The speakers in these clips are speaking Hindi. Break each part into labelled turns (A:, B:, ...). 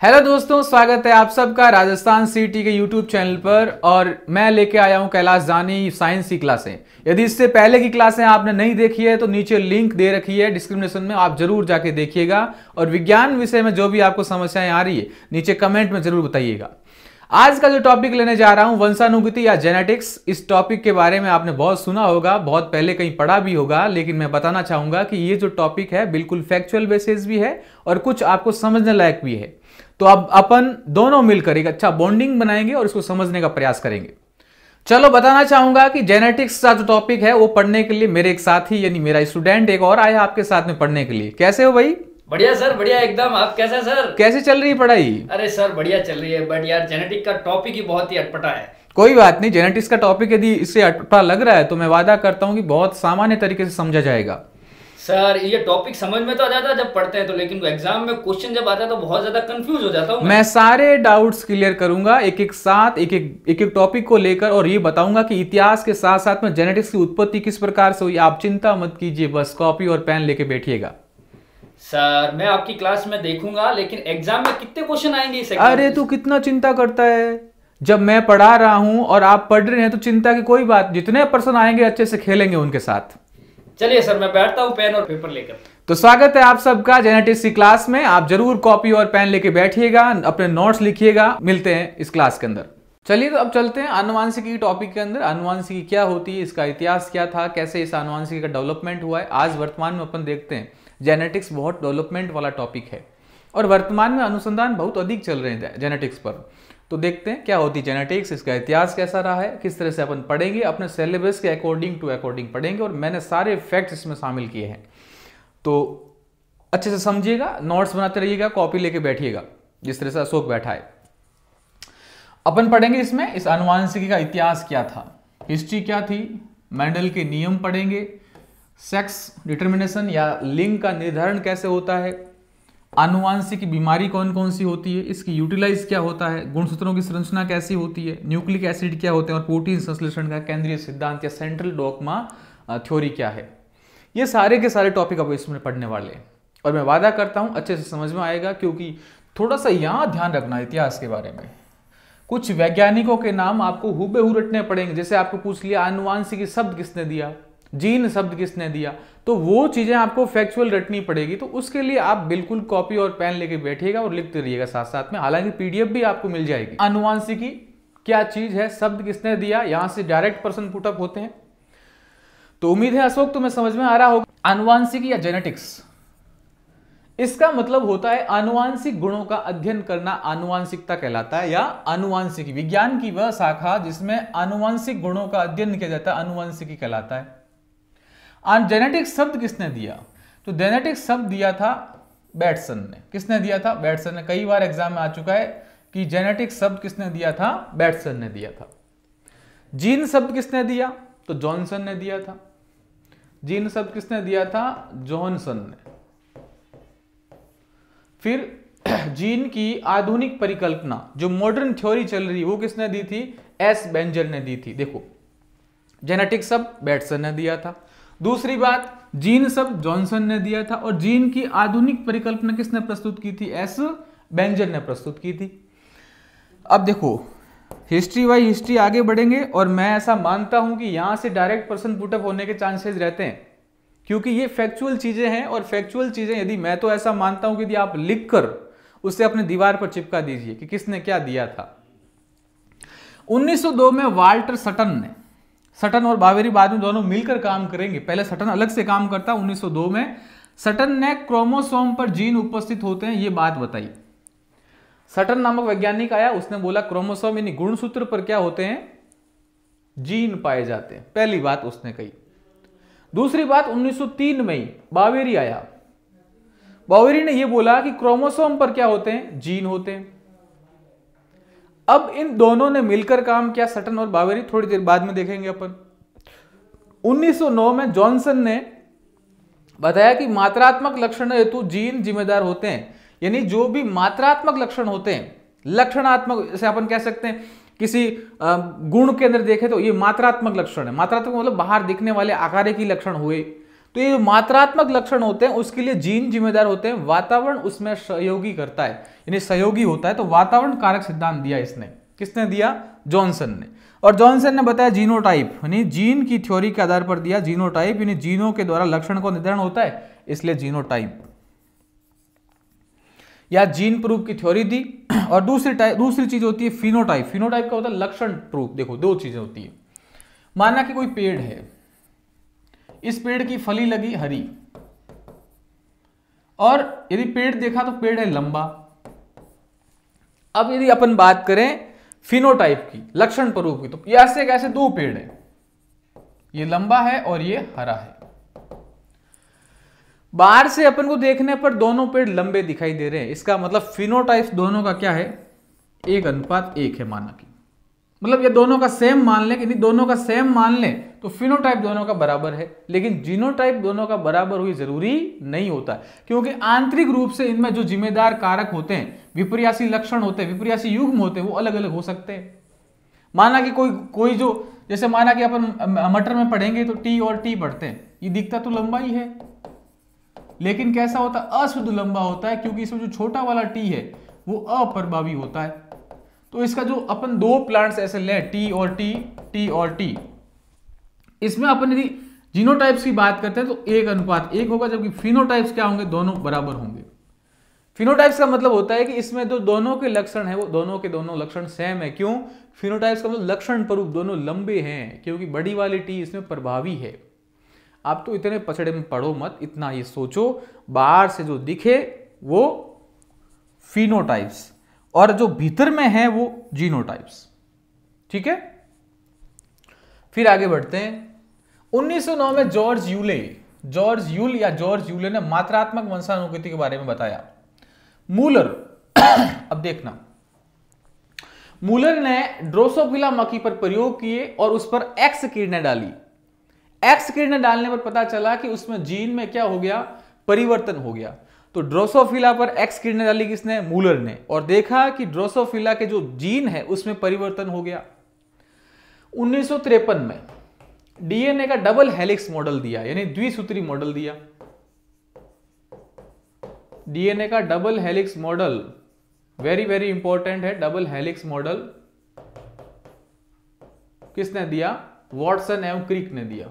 A: हेलो दोस्तों, स्वागत है आप सबका राजस्थान सीटी के यूट्यूब चैनल पर। और मैं लेके आया हूं कैलाश जानी साइंस की क्लासें। यदि इससे पहले की क्लासें आपने नहीं देखी है तो नीचे लिंक दे रखी है डिस्क्रिप्शन में, आप जरूर जाके देखिएगा। और विज्ञान विषय में जो भी आपको समस्याएं आ रही है नीचे कमेंट में जरूर बताइएगा। आज का जो टॉपिक लेने जा रहा हूं वंशानुगति या जेनेटिक्स। इस टॉपिक के बारे में आपने बहुत सुना होगा, बहुत पहले कहीं पढ़ा भी होगा, लेकिन मैं बताना चाहूंगा कि ये जो टॉपिक है बिल्कुल फैक्चुअल बेसिस भी है और कुछ आपको समझने लायक भी है। तो अब अपन दोनों मिलकर एक अच्छा बॉन्डिंग बनाएंगे और इसको समझने का प्रयास करेंगे। चलो बताना चाहूंगा कि जेनेटिक्स का जो टॉपिक है वो पढ़ने के लिए मेरे एक साथी यानी मेरा स्टूडेंट एक और आया आपके साथ में पढ़ने के लिए। कैसे हो भाई?
B: बढ़िया सर, बढ़िया एकदम। आप कैसे सर?
A: कैसे चल रही है पढ़ाई?
B: अरे सर बढ़िया चल रही है, बट यार जेनेटिक का टॉपिक ही बहुत ही अटपटा है।
A: कोई बात नहीं, जेनेटिक्स का टॉपिक यदि इससे अटपटा लग रहा है तो मैं वादा करता हूं कि बहुत सामान्य तरीके से समझा जाएगा।
B: सर ये टॉपिक समझ में तो आ जाता है जब पढ़ते हैं तो, लेकिन एग्जाम में क्वेश्चन जब आता है तो बहुत ज्यादा कंफ्यूज हो जाता हूं
A: मैं सारे डाउट्स क्लियर करूंगा एक एक साथ, एक एक टॉपिक को लेकर, और ये बताऊंगा कि इतिहास के साथ साथ में जेनेटिक्स की उत्पत्ति किस प्रकार से हुई। आप चिंता मत कीजिए, बस कॉपी और पेन लेके बैठिएगा।
B: सर मैं आपकी क्लास में देखूंगा, लेकिन एग्जाम में कितने क्वेश्चन आएंगे इस एग्जाम?
A: अरे तू कितना चिंता करता है, जब मैं पढ़ा रहा हूं और आप पढ़ रहे हैं तो चिंता की कोई बात। जितने पर्सन आएंगे अच्छे से खेलेंगे उनके साथ।
B: चलिए सर, मैं बैठता हूं पेन और पेपर लेकर।
A: तो स्वागत है आप सबका जेनेटिक्स की क्लास में। आप जरूर कॉपी और पेन लेके बैठिएगा, अपने नोट्स लिखिएगा। मिलते हैं इस क्लास के अंदर। चलिए तो अब चलते हैं आनुवांशिकी टॉपिक के अंदर। आनुवांशिकी क्या होती है, इसका इतिहास क्या था, कैसे इस आनुवांशिकी का डेवलपमेंट हुआ है। आज वर्तमान में अपन देखते हैं जेनेटिक्स बहुत डेवलपमेंट वाला टॉपिक है और वर्तमान में अनुसंधान बहुत अधिक चल रहे हैं जेनेटिक्स पर। तो देखते हैं क्या होती है जेनेटिक्स, इसका इतिहास कैसा रहा है, किस तरह से अपन पढ़ेंगे, अपने सिलेबस के अकॉर्डिंग पढ़ेंगे। और मैंने सारे फैक्ट्स इसमें शामिल किए हैं, तो अच्छे से समझिएगा, नोट्स बनाते रहिएगा, कॉपी लेके बैठिएगा जिस तरह से अशोक बैठा है। अपन पढ़ेंगे इसमें इस आनुवांशिकी का इतिहास क्या था, हिस्ट्री क्या थी, मेंडल के नियम पढ़ेंगे, सेक्स डिटर्मिनेशन या लिंग का निर्धारण कैसे होता है, आनुवांशिक बीमारी कौन कौन सी होती है, इसकी यूटिलाइज क्या होता है, गुणसूत्रों की संरचना कैसी होती है, न्यूक्लिक एसिड क्या होते हैं और प्रोटीन संश्लेषण का केंद्रीय सिद्धांत या सेंट्रल डॉगमा थ्योरी क्या है। ये सारे के सारे टॉपिक अब इसमें पढ़ने वाले हैं और मैं वादा करता हूं अच्छे से समझ में आएगा। क्योंकि थोड़ा सा यहां ध्यान रखना इतिहास के बारे में, कुछ वैज्ञानिकों के नाम आपको हुबेहू रटने पड़ेंगे। जैसे आपको पूछ लिया आनुवांशिकी शब्द किसने दिया, जीन शब्द किसने दिया, तो वो चीजें आपको फैक्चुअल रटनी पड़ेगी। तो उसके लिए आप बिल्कुल कॉपी और पेन लेके बैठिएगा और लिखते रहिएगा साथ साथ में। हालांकि पीडीएफ भी आपको मिल जाएगी। आनुवांशिकी क्या चीज है, शब्द किसने दिया, यहां से डायरेक्ट प्रश्न पुटअप होते हैं। तो उम्मीद है अशोक तुम्हें समझ में आ रहा होगा। आनुवांशिकी या जेनेटिक्स, इसका मतलब होता है आनुवांशिक गुणों का अध्ययन करना, आनुवांशिकता कहलाता है। या आनुवांशिकी विज्ञान की वह शाखा जिसमें आनुवांशिक गुणों का अध्ययन किया जाता है, आनुवांशिकी कहलाता है। जेनेटिक्स शब्द किसने दिया, तो जेनेटिक्स शब्द दिया था बैटसन ने। किसने दिया था? बैटसन ने। कई बार एग्जाम में आ चुका है कि जेनेटिक्स शब्द किसने दिया था, बैटसन ने दिया था। जीन शब्द किसने दिया, तो जॉनसन ने दिया था। जीन शब्द किसने दिया था, जॉनसन ने। फिर जीन की आधुनिक परिकल्पना जो मॉडर्न थ्योरी चल रही है वो किसने दी थी, एस बेंजर ने दी थी। देखो जेनेटिक्स शब्द बैटसन ने दिया था। दूसरी बात, जीन शब्द जॉनसन ने दिया था और जीन की आधुनिक परिकल्पना किसने प्रस्तुत की थी, एस बेंजर ने प्रस्तुत की थी। अब देखो हिस्ट्री वाई हिस्ट्री आगे बढ़ेंगे और मैं ऐसा मानता हूं कि यहां से डायरेक्ट प्रश्न पुटअप होने के चांसेस रहते हैं, क्योंकि ये फैक्चुअल चीजें हैं। और फैक्चुअल चीजें यदि मैं तो ऐसा मानता हूं कि यदि आप लिखकर उसे अपने दीवार पर चिपका दीजिए कि किसने क्या दिया था। 1902 में वाल्टर सटन और बावेरी बाद में दोनों मिलकर काम करेंगे। पहले सटन अलग से काम करता। 1902 में सटन ने क्रोमोसोम पर जीन उपस्थित होते हैं ये बात बताई। सटन नामक वैज्ञानिक आया, उसने बोला क्रोमोसोम यानी गुणसूत्र पर क्या होते हैं, जीन पाए जाते हैं। पहली बात उसने कही। दूसरी बात 1903 में ही बावेरी आया। बावेरी ने यह बोला कि क्रोमोसोम पर क्या होते हैं, जीन होते हैं। अब इन दोनों ने मिलकर काम किया, सटन और बावेरी, थोड़ी देर बाद में देखेंगे अपन। 1909 में जॉनसन ने बताया कि मात्रात्मक लक्षण हेतु जीन जिम्मेदार होते हैं। यानी जो भी मात्रात्मक लक्षण होते हैं, लक्षणात्मक जैसे अपन कह सकते हैं किसी गुण के अंदर देखें तो ये मात्रात्मक लक्षण है। मात्रात्मक मतलब बाहर दिखने वाले आकार की लक्षण हुए, तो ये जो मात्रात्मक लक्षण होते हैं उसके लिए जीन जिम्मेदार होते हैं, वातावरण उसमें सहयोगी करता है, यानी सहयोगी होता है। तो वातावरण कारक सिद्धांत दिया इसने, किसने दिया? जॉनसन ने। और जॉनसन ने बताया जीनोटाइप, यानी जीन की थ्योरी के आधार पर दिया जीनोटाइप, यानी जीनों के द्वारा लक्षण को निर्धारण होता है, इसलिए जीनोटाइप या जीन प्रूफ की थ्योरी दी। और दूसरी चीज होती है फिनोटाइप। फिनोटाइप का होता है लक्षण प्रूफ। देखो दो चीजें होती है, माना कि कोई पेड़ है, इस पेड़ की फली लगी हरी, और यदि पेड़ देखा तो पेड़ है लंबा। अब यदि अपन बात करें फिनोटाइप की, लक्षण स्वरूप की, तो ऐसे कैसे दो पेड़ है, ये लंबा है और ये हरा है। बाहर से अपन को देखने पर दोनों पेड़ लंबे दिखाई दे रहे हैं, इसका मतलब फिनोटाइप दोनों का क्या है? 1:1 है, माना कि मतलब ये दोनों का सेम मान लें, यदि दोनों का सेम मान लें तो फिनोटाइप दोनों का बराबर है। लेकिन जीनोटाइप दोनों का बराबर हुई जरूरी नहीं होता, क्योंकि आंतरिक रूप से इनमें जो जिम्मेदार कारक होते हैं, विपर्यासी लक्षण होते हैं, विपर्यासी युग्म होते हैं, वो अलग अलग हो सकते हैं। माना कि कोई जो, जैसे माना कि अपन मटर में पढ़ेंगे तो टी और टी पढ़ते हैं, ये दिखता तो लंबा ही है, लेकिन कैसा होता है? अशुद्ध लंबा होता है, क्योंकि इसमें जो छोटा वाला टी है वो अप्रभावी होता है। तो इसका जो अपन दो प्लांट्स ऐसे ले, टी और टी, टी और टी, इसमें अपन यदि जीनोटाइप्स की बात करते हैं तो 1:1 होगा, जबकि फिनोटाइप्स क्या होंगे? दोनों बराबर होंगे। फिनोटाइप्स का मतलब होता है कि इसमें जो दोनों के लक्षण है वो दोनों के दोनों लक्षण सेम है। क्यों? फिनोटाइप्स का मतलब लक्षण स्वरूप दोनों लंबे हैं, क्योंकि बड़ी वाली टी इसमें प्रभावी है। आप तो इतने पछड़े में पढ़ो मत, इतना ये सोचो, बाहर से जो दिखे वो फिनोटाइप्स और जो भीतर में है वो जीनोटाइप्स। ठीक है, फिर आगे बढ़ते हैं। 1909 में जॉर्ज यूले ने मात्रात्मक वंशानुगति के बारे में बताया। मूलर अब देखना, मूलर ने ड्रोसोफिला मक्खी पर प्रयोग किए और उस पर एक्स किरणें डाली। एक्स किरणें डालने पर पता चला कि उसमें जीन में क्या हो गया? परिवर्तन हो गया। तो ड्रोसोफिला पर एक्स किरणें डाली किसने? मूलर ने, और देखा कि ड्रोसोफिला के जो जीन है उसमें परिवर्तन हो गया। 1953 में डीएनए का डबल हेलिक्स मॉडल दिया, यानी द्विसूत्री मॉडल दिया। डीएनए का double helix model very very important है। डबल हेलिक्स मॉडल किसने दिया? वॉटसन एवं क्रिक ने दिया।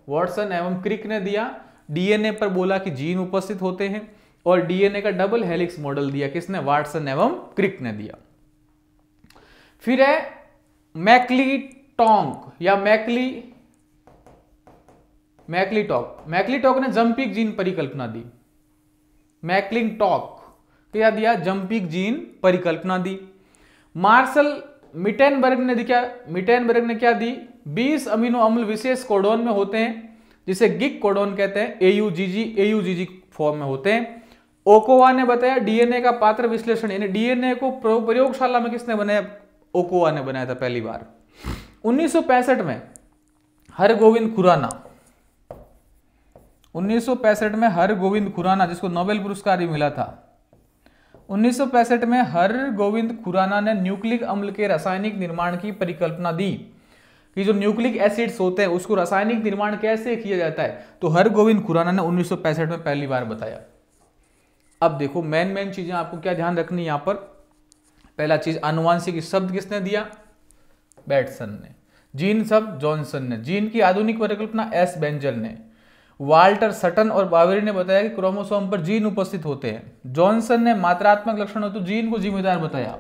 A: वॉटसन एवं क्रिक ने दिया। डीएनए पर बोला कि जीन उपस्थित होते हैं, और डीएनए का डबल हेलिक्स मॉडल दिया किसने? वॉटसन एवं क्रिक ने दिया। फिर है मैक्लीटॉक या मैक्लीटॉक ने जंपिंग जीन परिकल्पना दी। मैक्लिंटॉक क्या दिया? जंपिंग जीन परिकल्पना दी। मार्शल मिटेनबर्ग ने क्या दी? 20 अमीनो अम्ल विशेष कोडोन में होते हैं, जिसे गिग कोडोन कहते हैं, AUGG फॉर्म में होते हैं। ओकोवा ने बताया डीएनए का पात्र विश्लेषण, यानी डीएनए को प्रयोगशाला में किसने बनाया? ओकोवा ने बनाया था पहली बार। 1965 में हरगोविंद खुराना, जिसको नोबेल पुरस्कार भी मिला था। 1965 में हरगोविंद खुराना ने न्यूक्लिक अम्ल के रासायनिक निर्माण की परिकल्पना दी कि जो न्यूक्लिक एसिड्स होते हैं उसको रासायनिक निर्माण कैसे किया जाता है। तो हरगोविंद खुराना ने 1965 में पहली बार बताया। अब देखो मेन चीजें आपको क्या ध्यान रखनी यहां पर। पहला चीज, आनुवांशिक शब्द किसने दिया? बैटसन ने। जीन शब्द जॉनसन ने। जीन की आधुनिक परिकल्पना एस बेंजल ने। वाल्टर सटन और बावेरी ने बताया कि क्रोमोसोम पर जीन उपस्थित होते हैं। जॉनसन ने मात्रात्मक लक्षण तो जीन को जिम्मेदार बताया।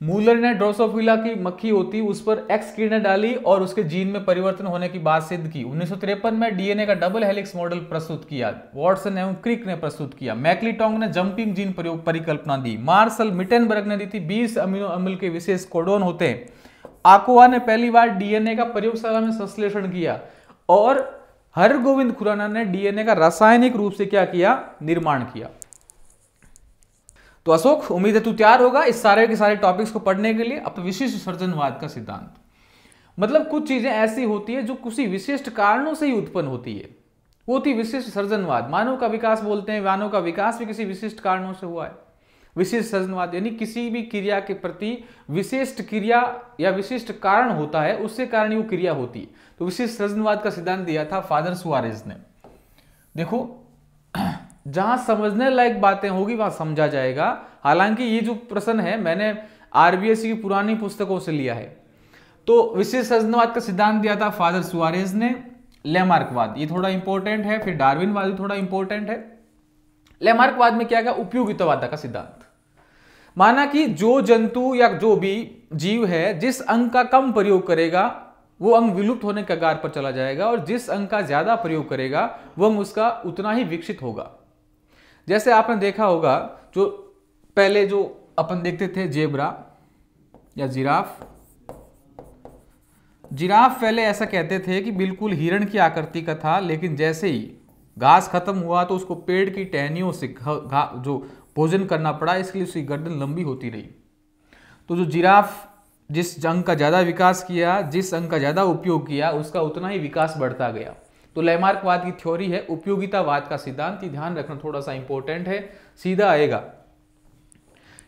A: मूलर ने ड्रोसोफिला की मक्खी होती उस पर एक्स किरणें डाली और उसके जीन में परिवर्तन होने की बात सिद्ध की। 1953 में डीएनए का डबल हेलिक्स मॉडल प्रस्तुत किया। वॉटसन एवं क्रिक ने प्रस्तुत किया। मैक्लीटॉक ने जंपिंग जीन परिकल्पना दी। मार्शल मिटेनबर्ग ने दी थी 20 अमीनो अम्ल के विशेष कोडोन होते हैं। आकोवा ने पहली बार डीएनए का प्रयोगशाला में संश्लेषण किया, और हरगोविंद खुराना ने डीएनए का रासायनिक रूप से क्या किया? निर्माण किया। तो अशोक, उम्मीद है तू तैयार होगा इस सारे के सारे टॉपिक्स को पढ़ने के लिए। अब विशिष्ट सर्जनवाद का सिद्धांत, मतलब कुछ चीजें ऐसी होती है जो किसी विशिष्ट कारणों से ही उत्पन्न होती है, वो होती विशिष्ट सर्जनवाद। मानव का विकास बोलते हैं, मानव का विकास भी किसी विशिष्ट कारणों से हुआ है। विशिष्ट सृजनवाद यानी किसी भी क्रिया के प्रति विशिष्ट क्रिया या विशिष्ट कारण होता है, उससे कारण वो क्रिया होती है। तो विशिष्ट सृजनवाद का सिद्धांत दिया था फादर सुआरेज ने। देखो जहां समझने लायक बातें होगी वहां समझा जाएगा। हालांकि ये जो प्रश्न है मैंने आरबीएससी की पुरानी पुस्तकों से लिया है। तो विशिष्ट सृजनवाद का सिद्धांत दिया था फादर सुआरेज ने। लेमार्कवाद ये थोड़ा इंपॉर्टेंट है, फिर डार्विनवाद भी थोड़ा इंपॉर्टेंट है। लेमार्कवाद में क्या उपयोगितावाद का सिद्धांत, माना कि जो जंतु या जो भी जीव है जिस अंग का कम प्रयोग करेगा वो अंग विलुप्त होने के कगार पर चला जाएगा, और जिस अंग का ज्यादा प्रयोग करेगा वो अंग उसका उतना ही विकसित होगा। जैसे आपने देखा होगा जो पहले जो अपन देखते थे जेब्रा या जिराफ पहले ऐसा कहते थे कि बिल्कुल हिरण की आकृति का था, लेकिन जैसे ही घास खत्म हुआ तो उसको पेड़ की टहनियों से जो भोजन करना पड़ा, इसके लिए उसकी गर्दन लंबी होती रही। तो जो जिराफ जिस अंग का ज्यादा विकास किया, जिस अंग का ज्यादा उपयोग किया, उसका उतना ही विकास बढ़ता गया। तो लेमार्कवाद की थ्योरी है उपयोगितावाद का सिद्धांत। ये ध्यान रखना थोड़ा सा इंपॉर्टेंट है, सीधा आएगा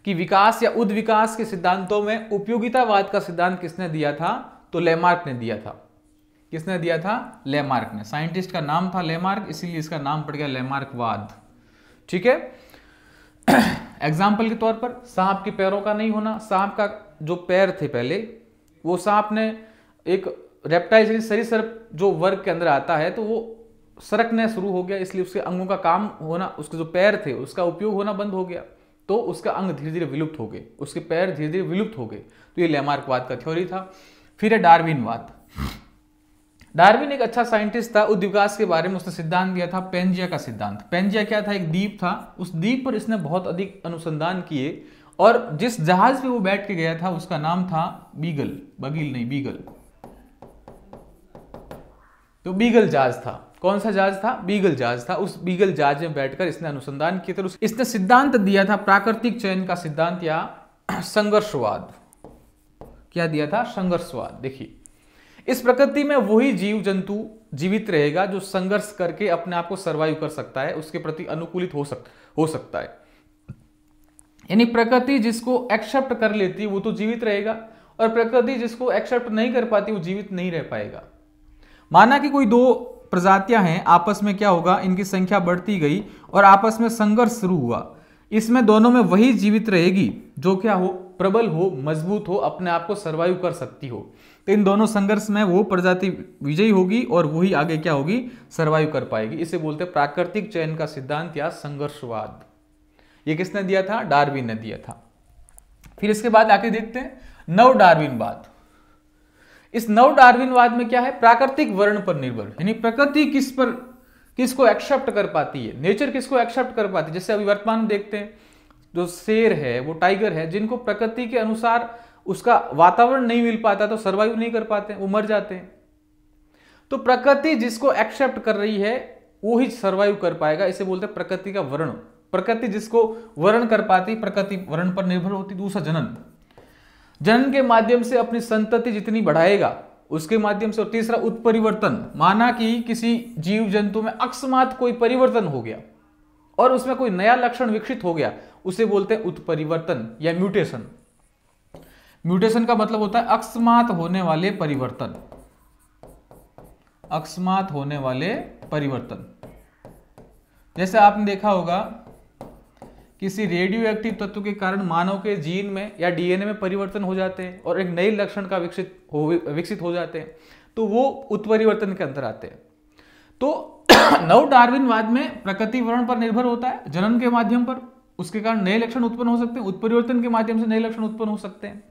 A: कि विकास या उद्विकास के सिद्धांतों में उपयोगितावाद का सिद्धांत किसने दिया था? तो लेमार्क ने दिया था। किसने दिया था? लेमार्क ने। साइंटिस्ट का नाम था लेमार्क, इसीलिए इसका नाम पड़ गया लेमार्कवाद। ठीक है। एग्जाम्पल के तौर पर सांप के पैरों का नहीं होना। सांप का जो पैर थे पहले, वो सांप ने एक रेप्टाइल सरीसृप जो वर्ग के अंदर आता है, तो वो सरकने शुरू हो गया, इसलिए उसके अंगों का काम होना, उसके जो पैर थे उसका उपयोग होना बंद हो गया, तो उसका अंग धीरे धीरे विलुप्त हो गए, उसके पैर धीरे धीरे विलुप्त हो गए। तो ये लेमार्कवाद का थ्योरी था। फिर है डार्विनवाद। डार्विन एक अच्छा साइंटिस्ट था, उद्विकास के बारे में उसने सिद्धांत दिया था पेंजिया का सिद्धांत। पेंजिया क्या था? एक द्वीप था। उस द्वीप पर इसने बहुत अधिक अनुसंधान किए, और जिस जहाज पे वो बैठ के गया था उसका नाम था बीगल। बगील नहीं, बीगल। तो बीगल जहाज था। कौन सा जहाज था? बीगल जहाज था। उस बीगल जहाज में बैठकर इसने अनुसंधान किए थे। इसने सिद्धांत दिया था प्राकृतिक चयन का सिद्धांत या संघर्षवाद। क्या दिया था? संघर्षवाद। देखिए, इस प्रकृति में वही जीव जंतु जीवित रहेगा जो संघर्ष करके अपने आप को सर्वाइव कर सकता है, उसके प्रति अनुकूलित हो सकता है। यानी प्रकृति जिसको एक्सेप्ट कर लेती है वो तो जीवित रहेगा, और प्रकृति जिसको एक्सेप्ट नहीं कर पाती वो जीवित नहीं रह पाएगा। माना कि कोई दो प्रजातियां हैं, आपस में क्या होगा, इनकी संख्या बढ़ती गई और आपस में संघर्ष शुरू हुआ। इसमें दोनों में वही जीवित रहेगी जो क्या हो, प्रबल हो, मजबूत हो, अपने आप को सर्वाइव कर सकती हो। तो इन दोनों संघर्ष में वो प्रजाति विजयी होगी और वही आगे क्या होगी, सर्वाइव कर पाएगी। इसे बोलते हैं प्राकृतिक चयन का सिद्धांत या संघर्षवाद। ये किसने दिया था? डार्विन ने दिया था। फिर इसके बाद आके देखते हैं नव डार्विनवाद। इस नव डार्विनवाद में क्या है? प्राकृतिक वर्ण पर निर्भर, यानी प्रकृति किसको एक्सेप्ट कर पाती है, नेचर किसको एक्सेप्ट कर पाती है। जैसे अभी वर्तमान में देखते हैं जो शेर है, वो टाइगर है, जिनको प्रकृति के अनुसार उसका वातावरण नहीं मिल पाता तो सर्वाइव नहीं कर पाते, वो मर जाते हैं। तो प्रकृति जिसको एक्सेप्ट कर रही है वो ही सर्वाइव कर पाएगा। इसे बोलते हैं प्रकृति का वर्ण। प्रकृति जिसको वर्ण कर पाती, प्रकृति वर्ण पर निर्भर होती। दूसरा जनन के माध्यम से अपनी संतति जितनी बढ़ाएगा उसके माध्यम से। और तीसरा उत्परिवर्तन। माना कि किसी जीव जंतु में अकस्मात कोई परिवर्तन हो गया और उसमें कोई नया लक्षण विकसित हो गया, उसे बोलते हैं उत्परिवर्तन या म्यूटेशन। म्यूटेशन का मतलब होता है अकस्मात होने वाले परिवर्तन। अकस्मात होने वाले परिवर्तन। जैसे आपने देखा होगा किसी रेडियो एक्टिव तत्व के कारण मानव के जीन में या डीएनए में परिवर्तन हो जाते हैं और एक नए लक्षण का विकसित हो जाते हैं, तो वो उत्परिवर्तन के अंदर आते हैं। तो नव डार्विनवाद में प्रकृति वर्ण पर निर्भर होता है, जनन के माध्यम पर, उसके कारण नए लक्षण उत्पन्न हो सकते हैं, उत्परिवर्तन के माध्यम से नए लक्षण उत्पन्न हो सकते हैं।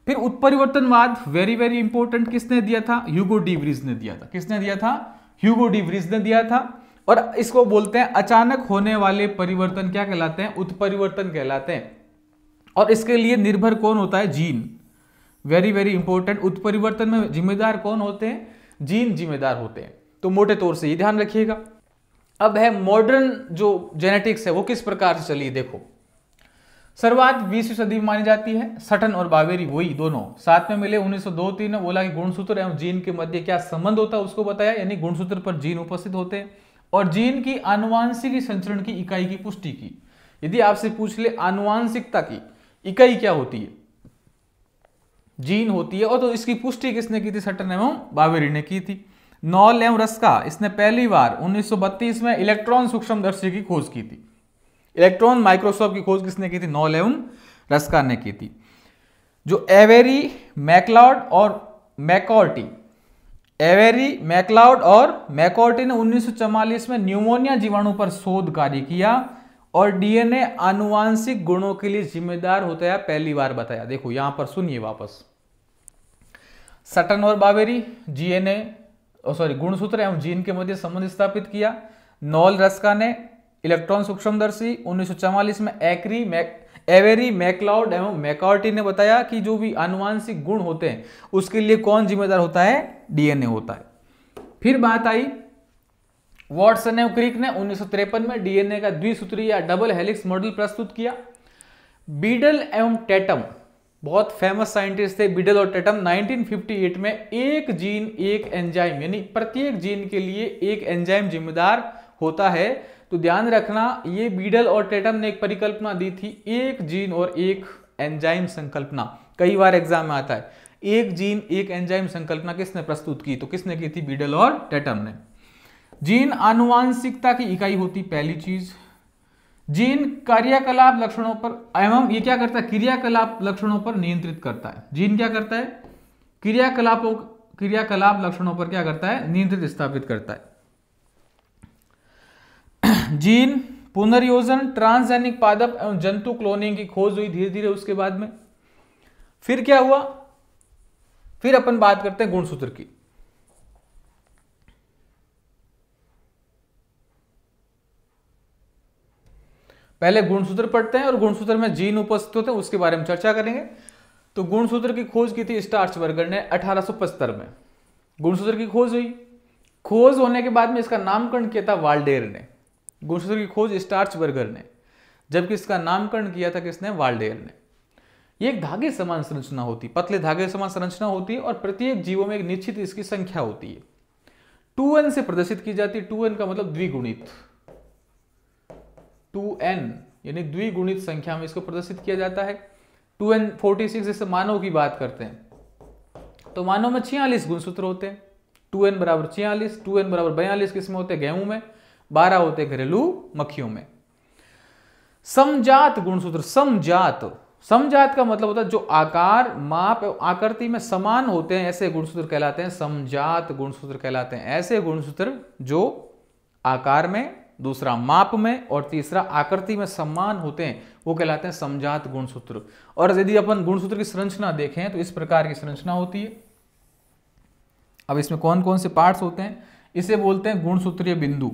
A: फिर उत्परिवर्तनवाद वेरी वेरी इंपॉर्टेंट किसने दिया था? ह्यूगो डी व्रीज ने दिया था। किसने दिया था? ह्यूगो डी व्रीज ने दिया था। और इसको बोलते हैं अचानक होने वाले परिवर्तन क्या कहलाते हैं? उत्परिवर्तन कहलाते हैं। और इसके लिए निर्भर कौन होता है? जीन। Very very important. उत्परिवर्तन में जिम्मेदार कौन होते हैं? जीन जिम्मेदार होते हैं। तो मोटे तौर से ये ध्यान रखिएगा। अब है मॉडर्न जो जेनेटिक्स है वो किस प्रकार से चली। देखो, शुरुआत 20वीं सदी में मानी जाती है। सटन और बावेरी वही दोनों साथ में मिले 1902-3 में बोला कि गुणसूत्र एवं जीन के मध्य क्या संबंध होता है उसको बताया, यानी गुणसूत्र पर जीन उपस्थित होते हैं और जीन की आनुवांशिक संचरण की इकाई की पुष्टि की। यदि आपसे पूछ ले आनुवांशिकता की इकाई क्या होती है, जीन होती है। और तो इसकी पुष्टि किसने की थी? सटन एवं बावेरी ने की थी। नॉल एवं रस्का, इसने पहली बार 1932 में इलेक्ट्रॉन सूक्ष्मदर्शी की खोज की थी। इलेक्ट्रॉन माइक्रोस्कोप की खोज किसने की थी? नॉल एवं रस्का ने की थी। जो एवेरी, मैकलॉड और मैकॉर्टी, एवेरी, मैकलॉड और मैकॉर्टी ने 1944 में न्यूमोनिया जीवाणु पर शोध कार्य किया और डीएनए आनुवांशिक गुणों के लिए जिम्मेदार होता है पहली बार बताया। देखो यहां पर सुनिए वापस, सटन और बावेरी गुणसूत्र एवं जीन के मध्य संबंध स्थापित किया। नॉल रस्का ने इलेक्ट्रॉन सूक्ष्मदर्शी 1944 में एवेरी, मैकलॉड एवं मैकॉर्टी ने बताया कि जो भी आनुवांशिक गुण होते हैं उसके लिए कौन जिम्मेदार होता है? डीएनए होता है। फिर बात आई वॉटसन एवं क्रिक ने 1953 में डीएनए का द्विसूत्री या डबल हेलिक्स मॉडल प्रस्तुत किया। बीडल एवं टेटम बहुत फेमस साइंटिस्ट थे, बीडल और टेटम। 1958 में एक जीन एक एंजाइम, यानी प्रत्येक जीन के लिए एक एंजाइम जिम्मेदार होता है। तो ध्यान रखना, ये बीडल और टेटम ने एक परिकल्पना दी थी, एक जीन और एक एंजाइम संकल्पना। कई बार एग्जाम में आता है, एक जीन एक एंजाइम संकल्पना किसने प्रस्तुत की? तो किसने की थी? बीडल और टेटम ने। जीन आनुवांशिकता की इकाई होती, पहली चीज। जीन क्रियाकलाप लक्षणों पर एवं ये क्या करता है? क्रियाकलाप लक्षणों पर नियंत्रित करता है। जीन क्या करता है? क्रियाकलाप लक्षणों पर क्या करता है? नियंत्रित स्थापित करता है। जीन पुनर्योजन, ट्रांसजेनिक पादप एवं जंतु क्लोनिंग की खोज हुई धीरे धीरे उसके बाद में। फिर क्या हुआ? फिर अपन बात करते हैं गुणसूत्र की। पहले गुणसूत्र पढ़ते हैं और गुणसूत्र में जीन उपस्थित होते हैं, उसके बारे में चर्चा करेंगे। तो गुणसूत्र की खोज की थी स्टार्चबर्गर ने 1875 में। गुणसूत्र की खोज हुई, खोज होने के बाद में इसका नामकरण किया था वाल्डेयर ने। गुणसूत्र की खोज स्टार्चबर्गर ने, जबकि इसका नामकरण किया था किसने? वाल्डेयर ने। ये एक धागे समान संरचना होती, पतले धागे समान संरचना होती है और प्रत्येक जीवों में एक निश्चित इसकी संख्या होती है। 2n से प्रदर्शित की जाती है। 2n का मतलब द्विगुणित, 2n यानी द्विगुणित संख्या में इसको प्रदर्शित किया जाता है। 2n 46, जैसे मानव की बात करते हैं तो मानव में 46 गुणसूत्र होते हैं। 2n बराबर 46, 2n बराबर 42 किसमें होते हैं? गेहूं में। 12 होते हैं घरेलू मक्खियों में। समजात गुणसूत्र, समजात का मतलब होता है जो आकार, माप एवं आकृति में समान होते हैं, ऐसे गुणसूत्र कहलाते हैं समजात गुणसूत्र कहलाते हैं। ऐसे गुणसूत्र जो आकार में, दूसरा माप में और तीसरा आकृति में समान होते हैं वो कहलाते हैं समजात गुणसूत्र। और यदि अपन गुणसूत्र की संरचना देखें तो इस प्रकार की संरचना होती है। अब इसमें कौन कौन से पार्ट्स होते हैं? इसे बोलते हैं गुणसूत्रीय बिंदु,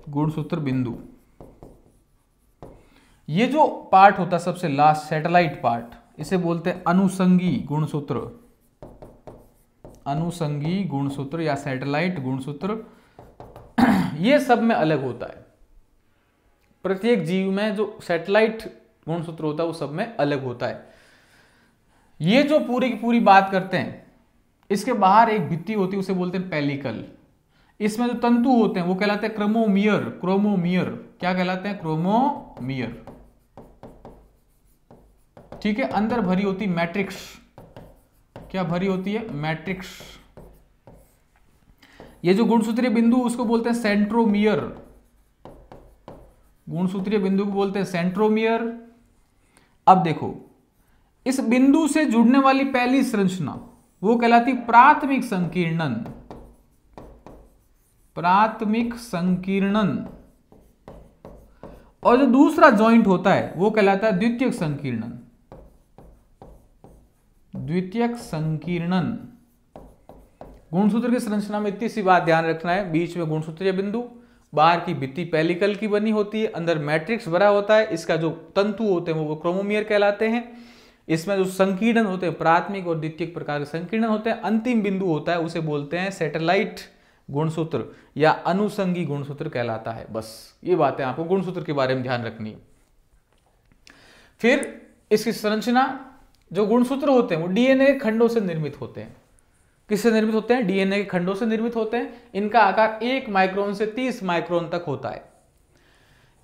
A: गुणसूत्र बिंदु। ये जो पार्ट होता है सबसे लास्ट, सैटेलाइट पार्ट, इसे बोलते हैं अनुषंगी गुणसूत्र, अनुषंगी गुणसूत्र या सैटेलाइट गुणसूत्र। ये सब में अलग होता है। प्रत्येक जीव में जो सैटेलाइट गुणसूत्र होता है वो सब में अलग होता है। ये जो पूरी की पूरी बात करते हैं, इसके बाहर एक भित्ति होती है, उसे बोलते हैं पेलिकल। इसमें जो तंतु होते हैं वो कहलाते हैं क्रोमोमियर, क्रोमोमियर। क्या कहलाते हैं? क्रोमोमियर। ठीक है। अंदर भरी होती मैट्रिक्स। क्या भरी होती है? मैट्रिक्स। ये जो गुणसूत्रीय बिंदु उसको बोलते हैं सेंट्रोमियर, गुणसूत्रीय बिंदु को बोलते हैं सेंट्रोमियर। अब देखो, इस बिंदु से जुड़ने वाली पहली संरचना वो कहलाती प्राथमिक संकीर्णन, प्राथमिक संकीर्णन। और जो दूसरा जॉइंट होता है वो कहलाता है द्वितीयक संकीर्णन, द्वितीयक संकीर्णन। गुणसूत्र की संरचना में इतनी सी बात ध्यान रखना है, बीच में गुणसूत्रीय बिंदु, बाहर की भित्ति पेलिकल की बनी होती है, अंदर मैट्रिक्स भरा होता है। इसका जो तंतु होते हैं वो क्रोमोमियर कहलाते हैं। इसमें जो संकीर्णन होते हैं प्राथमिक और द्वितीयक प्रकार के संकीर्णन होते हैं। अंतिम बिंदु होता है उसे बोलते हैं सैटेलाइट गुणसूत्र या अनुषंगी गुणसूत्र कहलाता है। बस ये बातें आपको गुणसूत्र के बारे में ध्यान रखनी है। फिर इसकी संरचना, जो गुणसूत्र होते हैं वो डीएनए के खंडों से निर्मित होते हैं। किससे निर्मित होते हैं? डीएनए के खंडों से निर्मित होते हैं। इनका आकार 1 माइक्रोन से 30 माइक्रोन तक होता है।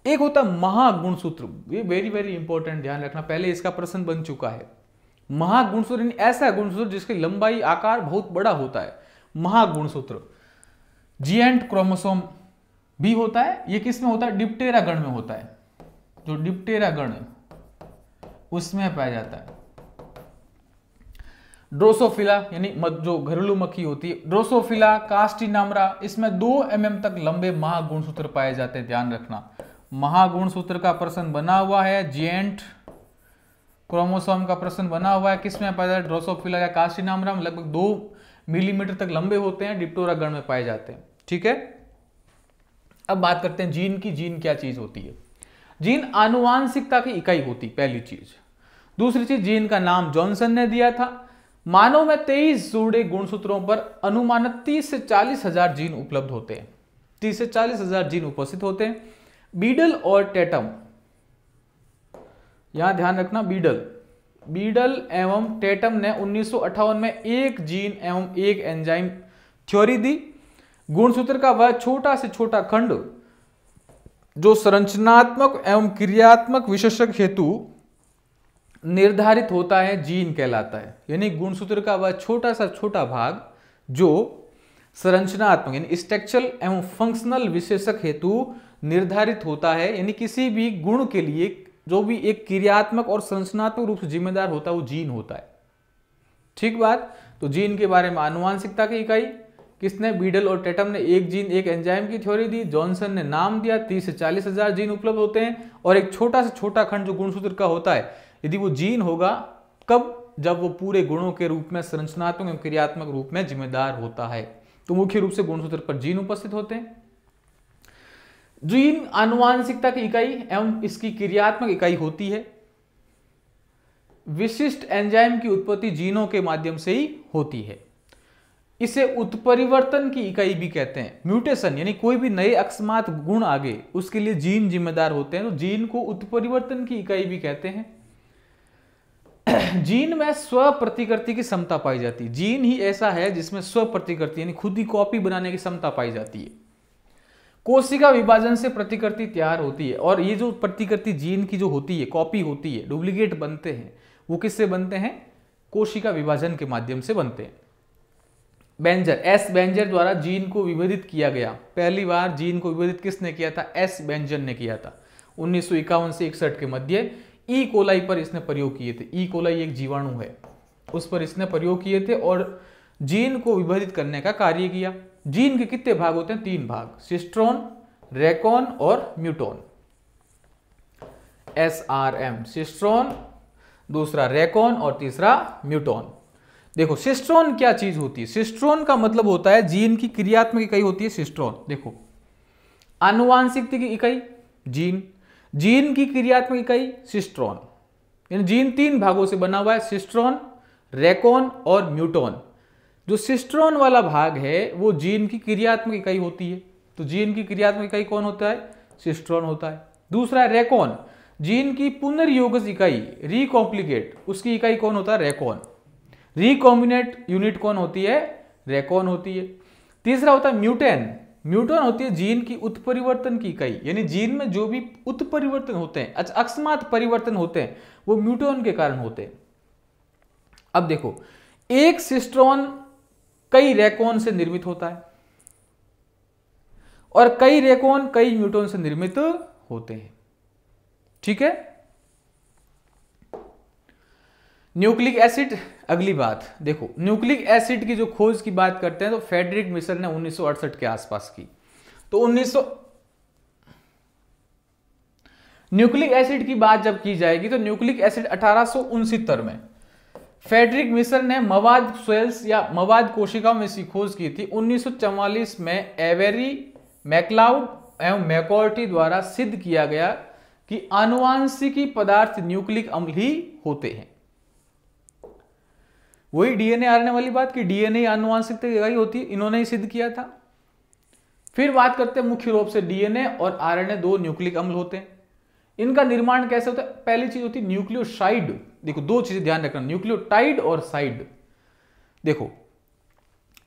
A: एक होता है महागुणसूत्र, ये वेरी वेरी इंपॉर्टेंट, ध्यान रखना, पहले इसका प्रश्न बन चुका है। महागुणसूत्र ऐसा गुणसूत्र जिसकी लंबाई आकार बहुत बड़ा होता है, महागुणसूत्र। जीएंट क्रोमोसोम भी होता है, ये किस में होता है? डिप्टेरा गण में होता है, जो डिप्टेरा गण उसमें पाया जाता है। ड्रोसोफिला यानी जो घरेलू मक्खी होती है, ड्रोसोफिला कास्टिनामरा, इसमें 2 mm तक लंबे महागुणसूत्र पाए जाते हैं, ध्यान रखना। महागुणसूत्र का प्रश्न बना हुआ है, जीएंट क्रोमोसोम का प्रश्न बना हुआ है, किसमें पाया जाता है? ड्रोसोफिला या कास्टिनामरा में लगभग 2 मिलीमीटर तक लंबे होते हैं, डिप्टेरा गण में पाए जाते हैं। ठीक है, अब बात करते हैं जीन की। जीन क्या चीज होती है? जीन आनुवांशिकता की इकाई होती, पहली चीज। दूसरी चीज, जीन का नाम जॉनसन ने दिया था। मानव में 23 जोड़े गुणसूत्रों पर अनुमानित 30 से 40 हजार जीन उपलब्ध होते हैं, 30 से 40 हजार जीन उपस्थित होते हैं। बीडल और टेटम, यहां ध्यान रखना, बीडल एवं टेटम ने 1958 में एक जीन एवं एक एंजाइम थ्योरी दी। गुणसूत्र का वह छोटा से छोटा खंड जो संरचनात्मक एवं क्रियात्मक विशेषक हेतु निर्धारित होता है, जीन कहलाता है। यानी गुणसूत्र का वह छोटा सा छोटा भाग जो संरचनात्मक यानी स्ट्रक्चरल एवं फंक्शनल विशेषक हेतु निर्धारित होता है, यानी किसी भी गुण के लिए जो भी एक क्रियात्मक और संरचनात्मक रूप से जिम्मेदार होता है, वो जीन होता है। ठीक बात। तो जीन के बारे में आनुवांशिकता की इकाई किसने? बीडल और टेटम ने एक जीन एक एंजाइम की थ्योरी दी। जॉनसन ने नाम दिया, 30 से 40 हजार जीन उपलब्ध होते हैं। और एक छोटा से छोटा खंड जो गुणसूत्र का होता है, यदि वो जीन होगा, कब? जब वो पूरे गुणों के रूप में संरचनात्मक एवं क्रियात्मक रूप में जिम्मेदार होता है। तो मुख्य रूप से गुणसूत्र पर जीन उपस्थित होते हैं। जीन आनुवांशिकता की इकाई एवं इसकी क्रियात्मक इकाई होती है। विशिष्ट एंजाइम की उत्पत्ति जीनों के माध्यम से ही होती है। इसे उत्परिवर्तन की इकाई भी कहते हैं। म्यूटेशन यानी कोई भी नए अकस्मात गुण आगे, उसके लिए जीन जिम्मेदार होते हैं, तो जीन को उत्परिवर्तन की इकाई भी कहते हैं। जीन में स्व प्रतिकृति की क्षमता पाई जाती है। जीन ही ऐसा है जिसमें स्व प्रतिकृति यानी खुद ही कॉपी बनाने की क्षमता पाई जाती है। कोशिका विभाजन से प्रतिकृति तैयार होती है, और ये जो प्रतिकृति जीन की जो होती है, कॉपी होती है, डुप्लीकेट बनते हैं, वो किससे बनते हैं? कोशिका विभाजन के माध्यम से बनते हैं। बेंजर, एस बेंजर द्वारा जीन को विभेदित किया गया। पहली बार जीन को विभेदित किसने किया था? एस बेंजर ने किया था 1951 से 61 के मध्य। ई कोलाई पर इसने प्रयोग किए थे। ई कोलाई एक जीवाणु है, उस पर इसने प्रयोग किए थे और जीन को विभेदित करने का कार्य किया। जीन के कितने भाग होते हैं? 3 भाग, सिस्ट्रोन, रेकॉन और म्यूटोन। SRM, सिस्ट्रोन, दूसरा रेकॉन और तीसरा म्यूटोन। देखो सिस्ट्रोन क्या चीज होती है? सिस्ट्रोन का मतलब होता है जीन की क्रियात्मक इकाई होती है सिस्ट्रोन। देखो आनुवांशिकता की इकाई जीन, जीन की क्रियात्मक इकाई सिस्ट्रोन। यानी जीन 3 भागों से बना हुआ है, सिस्ट्रोन, रेकॉन और म्यूटोन। जो सिस्ट्रोन वाला भाग है वो जीन की क्रियात्मक इकाई होती है। तो जीन की क्रियात्मक इकाई कौन होता है? सिस्ट्रोन होता है। दूसरा रेकॉन, जीन की पुनर्योगज इकाई, रिकॉम्प्लिकेट, उसकी इकाई कौन होता है? रेकॉन। रिकॉम्बिनेट यूनिट कौन होती है? रेकॉन होती है। तीसरा होता है म्यूटेन, म्यूटोन होती है जीन की उत्परिवर्तन की इकाई। यानी जीन में जो भी उत्परिवर्तन होते हैं, अकस्मात परिवर्तन होते हैं, वो म्यूटोन के कारण होते हैं। अब देखो, एक सिस्ट्रोन कई रेकॉन से निर्मित होता है और कई रेकॉन कई म्यूटोन से निर्मित होते हैं। ठीक है। न्यूक्लिक एसिड, अगली बात देखो, न्यूक्लिक एसिड की जो खोज की बात करते हैं तो फ्रेडरिक मिशर ने 1968 के आसपास की। तो न्यूक्लिक एसिड की बात जब की जाएगी तो न्यूक्लिक एसिड 1869 में फ्रेडरिक मिशर ने मवाद सेल्स या मवाद कोशिकाओं में इसकी खोज की थी। 1944 में एवेरी, मैक्लाउड एवं मैकॉर्टी द्वारा सिद्ध किया गया कि आनुवांशिकी पदार्थ न्यूक्लिक अम्ल ही होते हैं। वही डीएनए आरएनए वाली बात कि डीएनए आनुवांशिकता की इकाई होती है, इन्होंने ही सिद्ध किया था। फिर बात करते हैं मुख्य रूप से डीएनए और आरएनए 2 न्यूक्लिक अम्ल होते हैं। इनका निर्माण कैसे होता है? पहली चीज होती है न्यूक्लियोसाइड। देखो 2 चीजें ध्यान रखना, न्यूक्लियोटाइड और साइड। देखो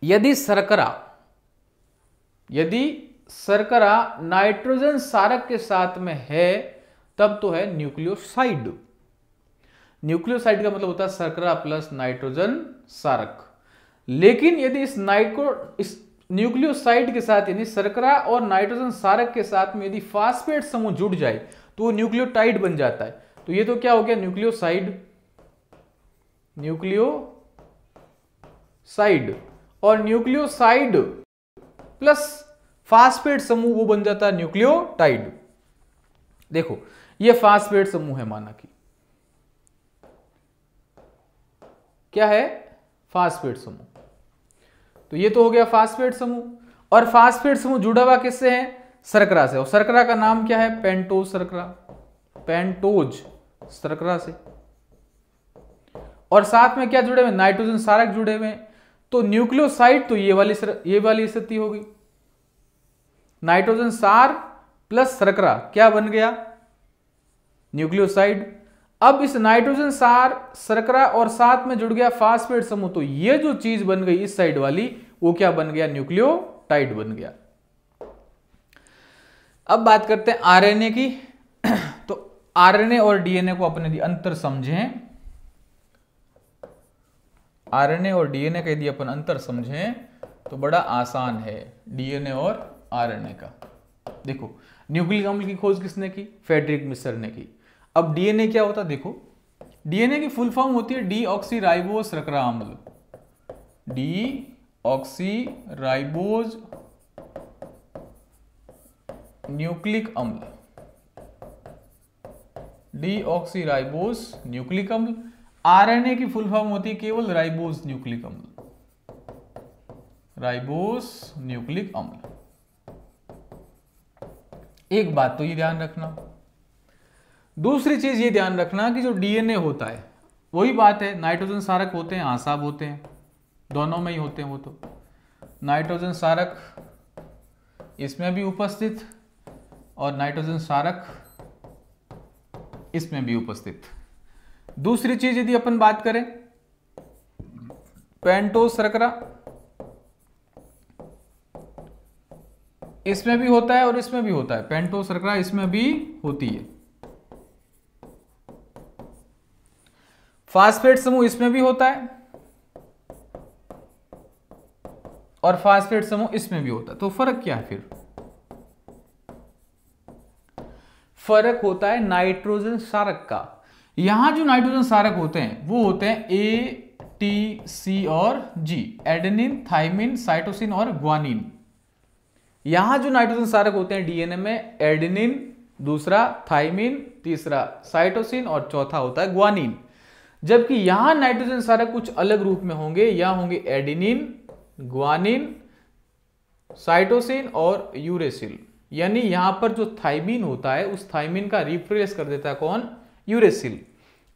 A: यदि शर्करा नाइट्रोजन सारक के साथ में है तब तो है न्यूक्लियोसाइड। न्यूक्लियोसाइड का मतलब होता है शर्करा प्लस नाइट्रोजन सारक। लेकिन यदि इस न्यूक्लियोसाइड के साथ यानी शर्करा और नाइट्रोजन सारक के साथ में यदि फास्फेट समूह जुड़ जाए तो वो न्यूक्लियोटाइड बन जाता है। तो ये तो क्या हो गया न्यूक्लियोसाइड, और न्यूक्लियोसाइड प्लस फास्फेट समूह वो बन जाता है न्यूक्लियोटाइड। देखो ये फास्फेट समूह है, माना कि क्या है फास्फेट समूह। तो ये तो हो गया फास्फेट समूह। और फास्फेट समूह जुड़ा हुआ किससे है? शर्करा से। और शर्करा का नाम क्या है? पेंटोज शर्करा, पेंटोज शर्करा से। और साथ में क्या जुड़े हुए? नाइट्रोजन सारक जुड़े हुए हैं। तो न्यूक्लियोसाइड तो ये वाली स्थिति होगी, नाइट्रोजन सार प्लस शर्करा क्या बन गया? न्यूक्लियोसाइड। अब इस नाइट्रोजन सार शर्करा और साथ में जुड़ गया फास्फेट समूह, तो ये जो चीज बन गई इस साइड वाली वो क्या बन गया? न्यूक्लियोटाइड बन गया। अब बात करते हैं आरएनए की। तो आरएनए और डीएनए को अपने यदि अंतर समझें, आरएनए और डीएनए का यदि अपन अंतर समझें तो बड़ा आसान है डीएनए और आरएनए का। देखो न्यूक्लिक अम्ल की खोज किसने की? फ्रेडरिक मिसर ने की। अब डीएनए क्या होता है? देखो डीएनए की फुल फॉर्म होती है डीऑक्सीराइबोज शर्करा अम्ल, डीऑक्सीराइबोज न्यूक्लिक अम्ल, डीऑक्सीराइबोज न्यूक्लिक अम्ल। आरएनए की फुल फॉर्म होती है केवल राइबोज न्यूक्लिक अम्ल, राइबोज न्यूक्लिक अम्ल। एक बात तो ये ध्यान रखना। दूसरी चीज ये ध्यान रखना कि जो डीएनए होता है वही बात है, नाइट्रोजन सारक होते हैं, आसाब होते हैं, दोनों में ही होते हैं। वो तो नाइट्रोजन सारक इसमें भी उपस्थित और नाइट्रोजन सारक इसमें भी उपस्थित। दूसरी चीज यदि अपन बात करें पेंटोज शर्करा, इसमें भी होता है और इसमें भी होता है। पेंटोज शर्करा इसमें भी होती है। फास्फेट समूह इसमें भी होता है और फास्फेट समूह इसमें भी होता है। तो फर्क क्या है फिर? फर्क होता है नाइट्रोजन सारक का। यहां जो नाइट्रोजन सारक होते हैं वो होते हैं ए, टी, सी और जी, एडेनिन, थाइमिन, साइटोसिन और ग्वानिन। यहां जो नाइट्रोजन सारक होते हैं डीएनए में एडेनिन, दूसरा थाइमिन, तीसरा साइटोसिन और चौथा होता है ग्वानिन। जबकि यहां नाइट्रोजन सारक कुछ अलग रूप में होंगे, यहां होंगे एडेनिन, ग्वानिन, साइटोसिन और यूरेसिल। यानी यहां पर जो थाइमिन होता है उस थाइमिन का रिप्लेस कर देता है कौन? यूरेसिल।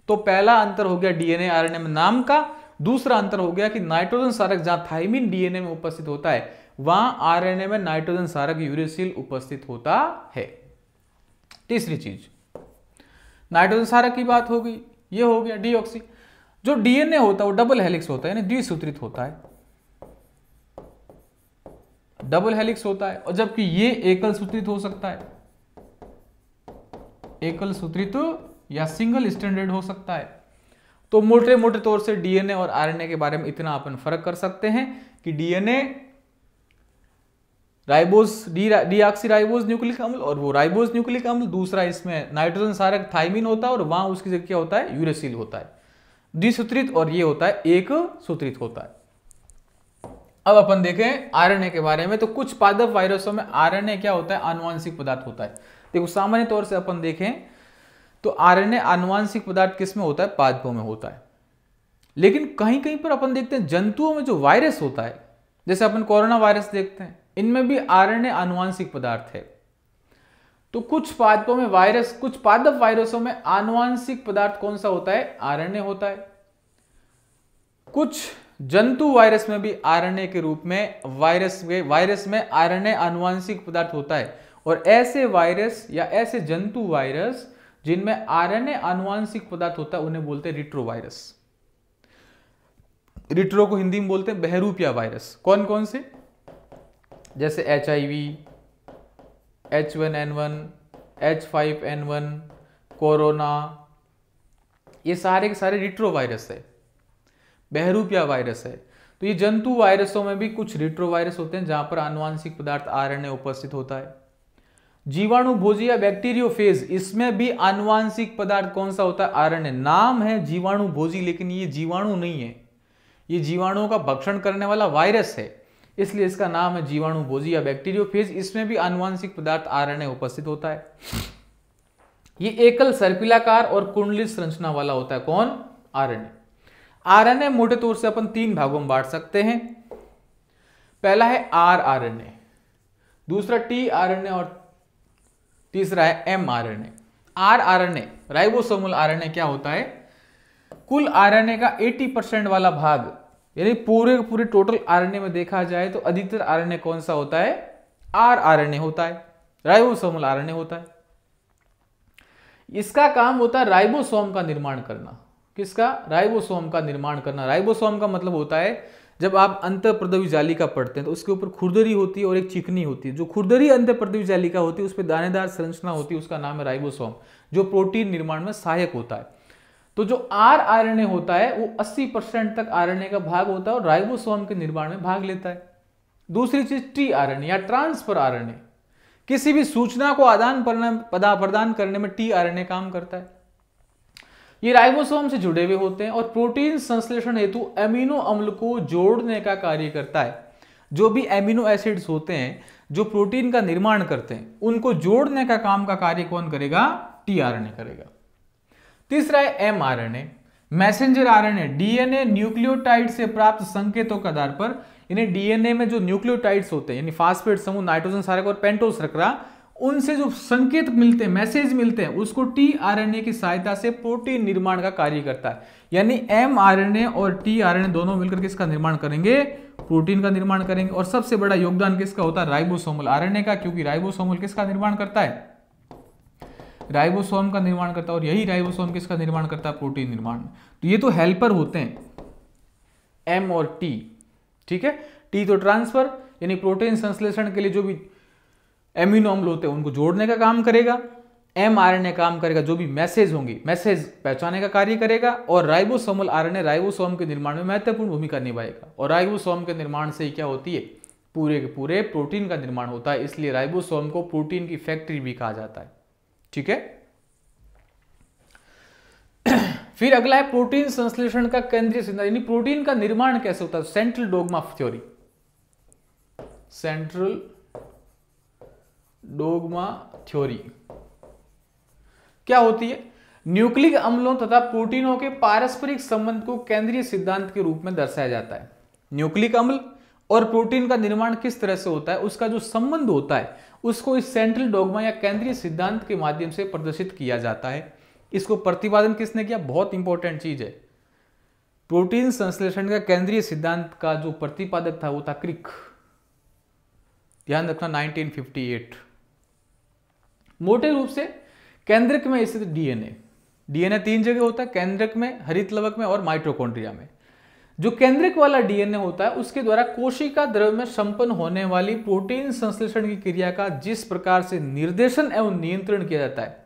A: तो पहला अंतर हो गया डीएनए आरएनए में नाम का। दूसरा अंतर हो गया कि नाइट्रोजन सारक जहां थाइमिन डीएनए में उपस्थित होता है वहां आरएनए में नाइट्रोजन सारक यूरेसिल उपस्थित होता है। तीसरी चीज नाइट्रोजन सारक की बात हो गई, ये हो गया डीऑक्सी। जो डीएनए होता है वो डबल हेलिक्स होता है, यानी द्विसूत्रित होता है, डबल हेलिक्स होता है। और जबकि ये एकल सूत्रित हो सकता है, एकल सूत्रित या सिंगल स्टैंडर्ड हो सकता है। तो मोटे मोटे तौर से डीएनए और आरएनए के बारे में इतना अपन फर्क कर सकते हैं कि डीएनए राइबोज डीऑक्सीराइबोज न्यूक्लिक अम्ल और वो राइबोज न्यूक्लिक अम्ल। दूसरा इसमें नाइट्रोजन सारक थाइमिन होता है और वहां उसकी जगह क्या होता है? यूरेसिल होता है, द्विसूत्रित। और ये होता है एक सूत्रित होता है। अब अपन देखें आरएनए के बारे में। तो कुछ पादप वायरसों में आरएनए क्या होता है? आनुवांशिक पदार्थ होता है। देखो सामान्य तौर से अपन देखें तो आरएनए आनुवांशिक पदार्थ किसमें होता है? पादपों में होता है। लेकिन कहीं कहीं पर अपन देखते हैं जंतुओं में जो वायरस होता है, जैसे अपन कोरोना वायरस देखते हैं, इनमें भी आरएनए आनुवांशिक पदार्थ है। तो कुछ पादपों में वायरस, कुछ पादप वायरसों में आनुवांशिक पदार्थ कौन सा होता है? आरएनए होता है। कुछ जंतु वायरस में भी आरएनए के रूप में वायरस में आरएनए आनुवांशिक पदार्थ होता है। और ऐसे वायरस या ऐसे जंतु वायरस जिनमें आरएनए आनुवांशिक पदार्थ होता है उन्हें बोलते हैं रिट्रोवायरस। रिट्रो को हिंदी में बोलते हैं बहरूपिया वायरस। कौन कौन से? जैसे HIV, H1N1, H5N1, कोरोना, ये सारे के सारे रिट्रोवायरस है, बहरूपिया वायरस है। तो ये जंतु वायरसों में भी कुछ रिट्रोवायरस होते हैं जहां पर आनुवांशिक पदार्थ आरएनए उपस्थित होता है। जीवाणु भोजी या बैक्टीरियोफेज, इसमें भी आनुवांशिक पदार्थ कौन सा होता है? आरएनए। नाम है जीवाणु भोजी, लेकिन ये जीवाणु नहीं है, ये जीवाणुओं का भक्षण करने वाला वायरस है, इसलिए इसका नाम है जीवाणु भोजी या बैक्टीरियोफेज। इसमें भी आनुवांशिक पदार्थ आरएनए उपस्थित होता है। ये एकल सर्पिलाकार और कुंडलित संरचना वाला होता है। कौन? आरएनए। आरएनए मोटे तौर से अपन 3 भागों में बांट सकते हैं। पहला है आरआरएनए, दूसरा टीआरएनए और तीसरा है एमआरएनए। आरआरएनए राइबोसोमल आरएनए क्या होता है? कुल आरएनए का 80% वाला भाग, यानी पूरे टोटल आरएनए में देखा जाए तो अधिकतर आरएनए कौन सा होता है? आरआरएनए होता है, राइबोसोमल आरएनए होता है। इसका काम होता है राइबोसोम का निर्माण करना। किसका? राइबोसोम का निर्माण करना। राइबोसोम का मतलब होता है, जब आप अंतःप्रद्रव्य जालिका पढ़ते हैं तो उसके ऊपर खुरदरी होती है और एक चिकनी होती है। जो खुरदरी अंतःप्रद्रव्य जालिका होती है उस पर दानेदार संरचना होती है, उसका नाम है राइबोसोम, जो प्रोटीन निर्माण में सहायक होता है। तो जो आरआरएनए होता है वो 80% तक आरएनए का भाग होता है और राइबोसोम के निर्माण में भाग लेता है। दूसरी चीज टीआरएनए या ट्रांसफर आरएनए, किसी भी सूचना को आदान प्रदान करने में टीआरएनए काम करता है। ये राइबोसोम से जुड़े हुए होते हैं और प्रोटीन संश्लेषण हेतु एमिनो अम्ल को जोड़ने का कार्य करता है। जो भी एमिनो एसिड्स होते हैं जो प्रोटीन का निर्माण करते हैं, उनको जोड़ने का काम का कार्य कौन करेगा? टीआरएनए करेगा। तीसरा है mRNA, messenger RNA. DNA nucleotide से प्राप्त संकेतों के आधार पर, इन्हें डीएनए में जो न्यूक्लियोटाइड्स होते हैं, यानी फास्फेट समूह, नाइट्रोजन क्षारक और पेंटोस शर्करा, उनसे जो संकेत मिलते हैं, मैसेज मिलते हैं, उसको टीआरएनए की सहायता से प्रोटीन निर्माण का कार्य करता है। यानी एमआरएनए और टीआरएनए दोनों मिलकर किसका निर्माण करेंगे? प्रोटीन का निर्माण करेंगे। और सबसे बड़ा योगदान किसका होता है? राइबोसोमल आरएनए का, क्योंकि राइबोसोमल किसका निर्माण करता है? राइबोसोम का निर्माण करता है। और यही राइबोसोम किसका निर्माण करता है? प्रोटीन निर्माण। तो ये तो हेल्पर होते हैं, एम और टी। ठीक है, टी तो ट्रांसफर यानी प्रोटीन संश्लेषण के लिए जो भी एमिनो अम्ल होते हैं उनको जोड़ने का काम करेगा। एमआरएनए काम करेगा, जो भी मैसेज होंगी, मैसेज पहुंचाने का कार्य करेगा। और राइबोसोमल आरएनए राइबोसोम के निर्माण में महत्वपूर्ण भूमिका निभाएगा। और राइबोसोम के निर्माण से ही क्या होती है? पूरे के पूरे प्रोटीन का निर्माण होता है। इसलिए राइबोसोम को प्रोटीन की फैक्ट्री भी कहा जाता है। ठीक है, फिर अगला है प्रोटीन संश्लेषण का केंद्रीय सिद्धांत, यानी प्रोटीन का निर्माण कैसे होता है? Central dogma of theory. Central dogma theory क्या होती है? न्यूक्लिक अम्लों तथा प्रोटीनों के पारस्परिक संबंध को केंद्रीय सिद्धांत के रूप में दर्शाया जाता है। न्यूक्लिक अम्ल और प्रोटीन का निर्माण किस तरह से होता है, उसका जो संबंध होता है, उसको इस सेंट्रल डोग्मा या केंद्रीय सिद्धांत के माध्यम से प्रदर्शित किया जाता है। इसको प्रतिपादन किसने किया? बहुत इंपॉर्टेंट चीज है। प्रोटीन संश्लेषण का केंद्रीय सिद्धांत का जो प्रतिपादक था वो था क्रिक। ध्यान रखना, 1958। मोटे रूप से केंद्रक में स्थित डीएनए, डीएनए 3 जगह होता है, केंद्रक में, हरितलवक में और माइटोकॉन्ड्रिया में। जो केंद्रक वाला डीएनए होता है उसके द्वारा कोशिका द्रव्य में संपन्न होने वाली प्रोटीन संश्लेषण की क्रिया का जिस प्रकार से निर्देशन एवं नियंत्रण किया जाता है,